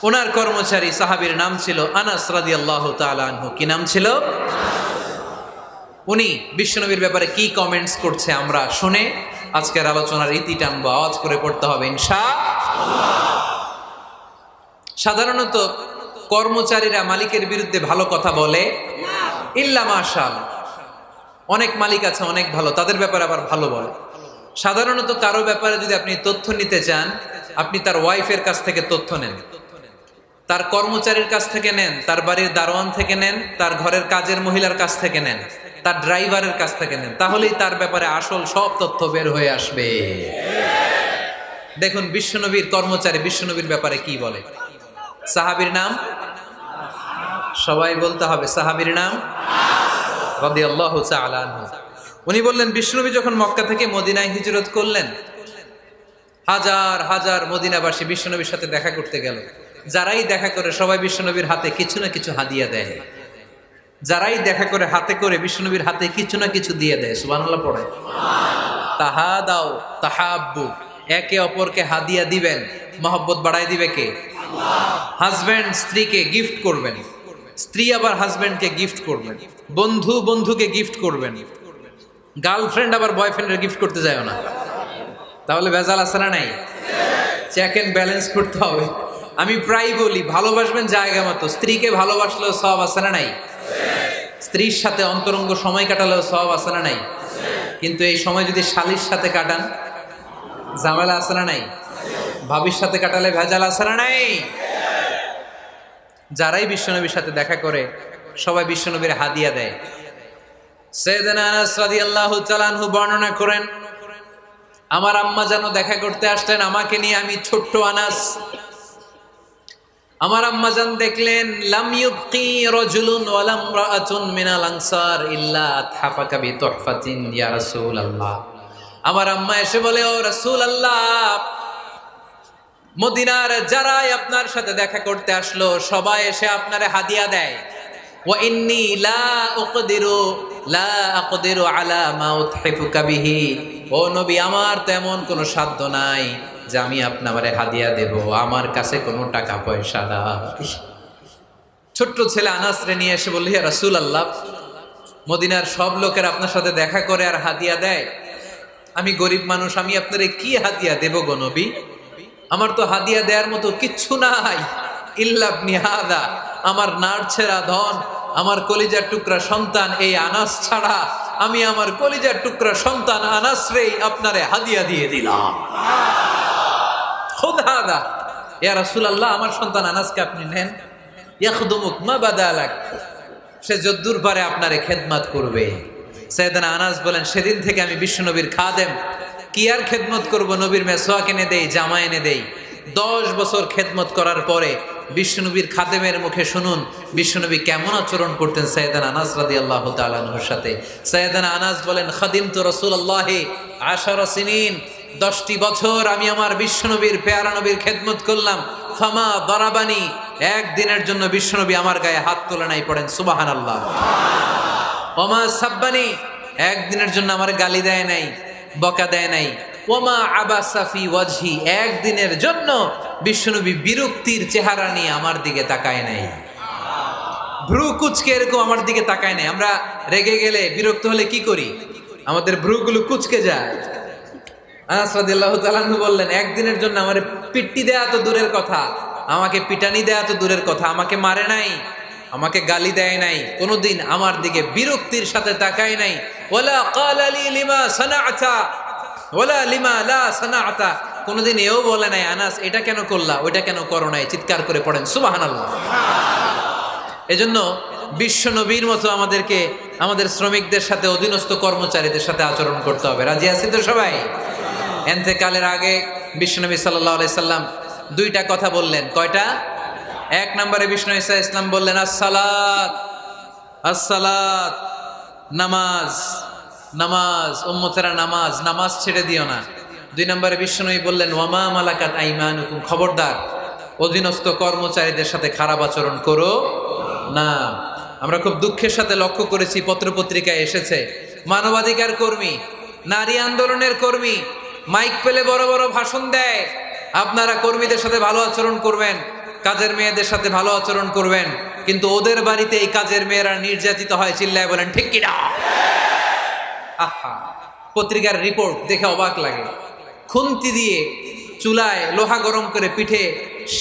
[SPEAKER 1] ওনার কর্মচারী সাহাবীর নাম ছিল আনাস রাদিয়াল্লাহু তাআলা আনহু। কি নাম ছিল? উনি বিশ্বনবীর ব্যাপারে কি কমেন্টস করছে আমরা শুনে আজকের আলোচনার ইতি টানবো। আওয়াজ করে পড়তে হবে ইনশাআল্লাহ। সাধারণত কর্মচারীরা মালিকের বিরুদ্ধে ভালো কথা বলে ইল্লা মাশাআল্লাহ। অনেক মালিক আছে অনেক ভালো, তাদের ব্যাপারে আবার ভালো বলে। সাধারণত কারো ব্যাপারে যদি আপনি তথ্য নিতে চান, আপনি তার ওয়াইফের কাছ থেকে তথ্য নেন, তার কর্মচারীর কাছ থেকে নেন, তার বাড়ির দারোয়ান থেকে নেন, তার ঘরের কাজের মহিলার কাছ থেকে নেন, তার ড্রাইভারের কাছ থেকে নেন, তাহলেই তার ব্যাপারে আসল সব তথ্য বের হয়ে আসবে। দেখুন বিশ্বনবীর কর্মচারী বিশ্বনবীর ব্যাপারে কি বলে। সাহাবীর নাম সবাই বলতে হবে, সাহাবীর নাম রাদিয়াল্লাহু তাআলা আনহু। উনি বললেন, বিশ্বনবী যখন মক্কা থেকে মদিনায় হিজরত করলেন, হাজার হাজার মদিনাবাসী বিশ্বনবীর সাথে দেখা করতে গেল। যারাই দেখা করে সবাই বিশ্বনবীর হাতে কিছু না কিছু হাদিয়া দেয়, যারাই দেখা করে হাতে করে বিশ্বনবীর হাতে কিছু না কিছু দিয়ে দেয়। সুবহানাল্লাহ পড়ে। তাহাদাও তাহাব্বু, একে অপরকে হাদিয়া দিবেন, মহব্বত বাড়ায় দিবে কে? হাজব্যান্ড স্ত্রীকে গিফট করবেন, স্ত্রী আবার হাজব্যান্ডকে গিফট করবেন, বন্ধু বন্ধুকে গিফট করবেন, গার্লফ্রেন্ড আবার বয়ফ্রেন্ডের গিফট করতে যায় না, তাহলে ভেজাল আছে না নাই? চেক এন্ড ব্যালেন্স করতে হবে। আমি প্রায় বলি, ভালোবাসবেন জায়গা মতো, স্ত্রীকে ভালোবাসলেও সওয়াব আছে না নাই? স্ত্রীর সাথে অন্তরঙ্গ সময় কাটালেও সওয়াব আছে না নাই? কিন্তু এই সময় যদি শালীর সাথে কাটান, ঝামেলা আছে না নাই? ভাবির সাথে কাটালে ভেজাল আছে না নাই? যারাই বিশ্বনবীর সাথে দেখা করে সবাই বিশ্বনবীর হাদিয়া দেয়। সাইয়েদনা আনাস রাদিয়াল্লাহু তাআলা আনহু বর্ণনা করেন, আমার আম্মা যেন দেখা করতে আসলেন আমাকে নিয়ে, আমি ছোট্ট আনাস। আমার আম্মা জান দেখলেন, লাম ইউবকি রাজুলুন ওয়ালা ইমরাআতুন মিনাল আনসার ইল্লা আতহাফাকা বিতুহফাতিন ইয়া রাসূলুল্লাহ। আমার আম্মা এসে বলে, ও রাসূলুল্লাহ, মদিনার যারাই আপনার সাথে দেখা করতে আসলো সবাই এসে আপনারে হাদিয়া দেয়। ওয়া ইন্নী লা আকদিরু আলা মা উতহিফুকা বিহি। ও নবী, আমার তেমন কোনো সাধ্য নাই যে আমি আপনারে হাদিয়া দেব, আমার কাছে কোনো টাকা পয়সা নাই। ছোট্ট ছেলে আনাসরে নিয়ে এসে বলল, ইয়া রাসূলুল্লাহ, মদিনার সব লোকের আপনার সাথে দেখা করে আর হাদিয়া দেয়, আমি গরিব মানুষ, আমি আপনারে কি হাদিয়া দেব গো নবী? আমার তো হাদিয়া দেওয়ার মতো কিচ্ছু নাই। ইল্লা ইবনি হাদা, আমার নাড়ছেরা ধন, আমার কলিজার টুকরা সন্তান এই আনাস ছাড়া আমি আমার কলিজার টুকরা সন্তান আনাস রে আপনারে হাদিয়া দিয়ে দিলাম। খুদ হাদা ইয়া রাসূলুল্লাহ, আমার সন্তান আনাসকে আপনি নেন। ইয়াখদুমুক মা বাদালাক, সে যদ্দুর পারে আপনারে খেদমত করবে। সাইয়েদনা আনাস বলেন, সেদিন থেকে আমি বিশ্বনবীর খাদেম। কি আর খেদমত করব, নবীর মেসওয়াক এনে দেই, জামা এনে দেই। 10 বছর খেদমত করার পরে বিশ্বনবীর খাদেমের মুখে শুনুন বিশ্বনবী কেমন আচরণ করতেন সাইয়েদনা আনাস রাদিয়াল্লাহু তাআলা আনহুর সাথে। সাইয়েদনা আনাস বলেন, খাদিমতু রাসূলুল্লাহি 10 সিনিন, 10টি বছর আমি আমার বিশ্বনবীর পেয়ারা নবীর খেদমত করলাম। ফামা দারাবানি, একদিনের জন্য বিশ্বনবী আমার গায়ে হাত তোলে নাই, পড়েন সুবহানাল্লাহ। ওমা সাব্বানি, একদিনের জন্য আমার গালি দেয় নাই, বকা দেয় নাই। ওমা আবাসা ফি ওয়াজহি, একদিনের জন্য বিশ্বনবী বিরক্তির চেহারা নিয়ে আমার দিকে তাকায় নাই, ভ্রু কুচকে এরকম আমার দিকে তাকায় নাই। আমরা রেগে গেলে, বিরক্ত হলে কি করি? আমাদের ভ্রুগুলো কুচকে যায়। আনাস রাদিয়াল্লাহু তাআলা আনহু বললেন, একদিনের জন্য আমার পিট্টি দেয়া তো দূরের কথা, আমাকে পিটানি দেয়া তো দূরের কথা, আমাকে মারে নাই, আমাকে গালি দেয় নাই, কোনোদিন আমার দিকে বিরক্তির সাথে তাকায় নাই। ওয়ালা ক্বালা লি লিমা সানাআতা ওয়ালা লিমা লা সানাআতা, কোনোদিন এও বলে নাই, আনাস এটা কেন করলা, ওইটা কেন করো নাই। চিৎকার করে পড়েন সুবহানাল্লাহ। এজন্য বিশ্ব নবীর মতো আমাদেরকে আমাদের শ্রমিকদের সাথে, অধীনস্থ কর্মচারীদের সাথে আচরণ করতে হবে। রাজি আছি তো সবাই? এন্তেকালের আগে বিশ্বনবী সাল্লাল্লাহু আলাইহি সাল্লাম 2টা কথা বললেন। কয়টা? 1 নম্বরে বিষ্ণু ঈসা ইসলাম বললেন, আসসালাত আসসালাত, নামাজ নামাজ, উম্মতেরা নামাজ, নামাজ ছেড়ে দিও না। 2 নম্বরে বিষ্ণুই বললেন, ওয়ামা মালাকাত আইমানুকুম, খবরদার অধীনস্থ কর্মচারীদের সাথে খারাপ আচরণ করো না। আমরা খুব দুঃখের সাথে লক্ষ্য করেছি, পত্রপত্রিকায় এসেছে, মানবাধিকার কর্মী, নারী আন্দোলনের কর্মী মাইক পেলে বড় বড় ভাষণ দেয়, আপনারা কর্মীদের সাথে ভালো আচরণ করবেন, কাজের মেয়েদের সাথে ভালো আচরণ করবেন, কিন্তু ওদের বাড়িতে এই কাজের মেয়েরা নির্যাতিত হয়, চিল্লায় বলেন ঠিক কি না? আহা, পত্রিকার রিপোর্ট দেখে অবাক লাগে। খুন্তি দিয়ে চুলায় লোহা গরম করে পিঠে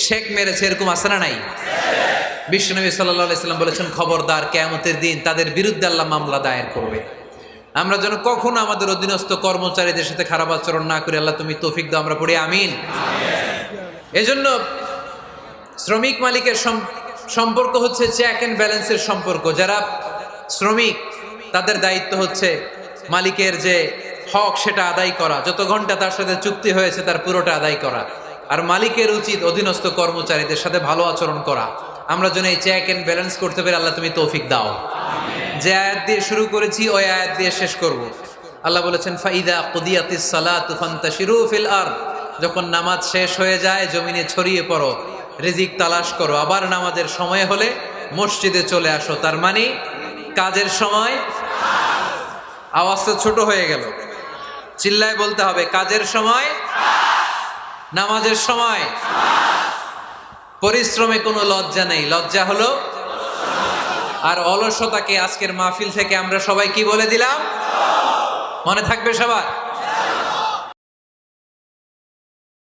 [SPEAKER 1] শেক মেরেছে, এরকম আছে না নাই? বিশ্বনবী সাল্লাল্লাহু আলাইহি সাল্লাম বলেছেন, খবরদার কিয়ামতের দিন তাদের বিরুদ্ধে আল্লাহ মামলা দায়ের করবে। আমরা যেন কখনো আমাদের অধীনস্থ কর্মচারীদের সাথে খারাপ আচরণ না করি। আল্লাহ তুমি তৌফিক দাও, আমরা পড়ি আমিন। এজন্য শ্রমিক মালিকের সম্পর্ক হচ্ছে চেক এন্ড ব্যালেন্সের সম্পর্ক। যারা শ্রমিক তাদের দায়িত্ব হচ্ছে মালিকের যে হক সেটা আদায় করা, যত ঘন্টা তার সাথে চুক্তি হয়েছে তার পুরোটা আদায় করা। আর মালিকের উচিত অধীনস্থ কর্মচারীদের সাথে ভালো আচরণ করা। আমরা যেন এই চেক এন্ড ব্যালেন্স করতে পারি, আল্লাহ তুমি তৌফিক দাও। যে আয়াত দিয়ে শুরু করেছি ওই আয়াত দিয়ে শেষ করব। আল্লাহ বলেছেন, ফাইদা কুদিয়াতিস সালাতু ফান্তাশিরু ফিল আরদ, যখন নামাজ শেষ হয়ে যায় জমিনে ছড়িয়ে পড়ো, রিজিক তালাশ করো। আবার নামাজের সময় হলে মসজিদে চলে আসো। তার মানে কাজের সময়, আওয়াজটা ছোট হয়ে গেল, চিল্লায় বলতে হবে, কাজের সময়, নামাজের সময়। পরিশ্রমে কোনো লজ্জা নেই, লজ্জা হলো আর অলসতাকে আজকের মাহফিল থেকে আমরা সবাই কি বলে দিলাম?
[SPEAKER 2] মনে থাকবে সবার?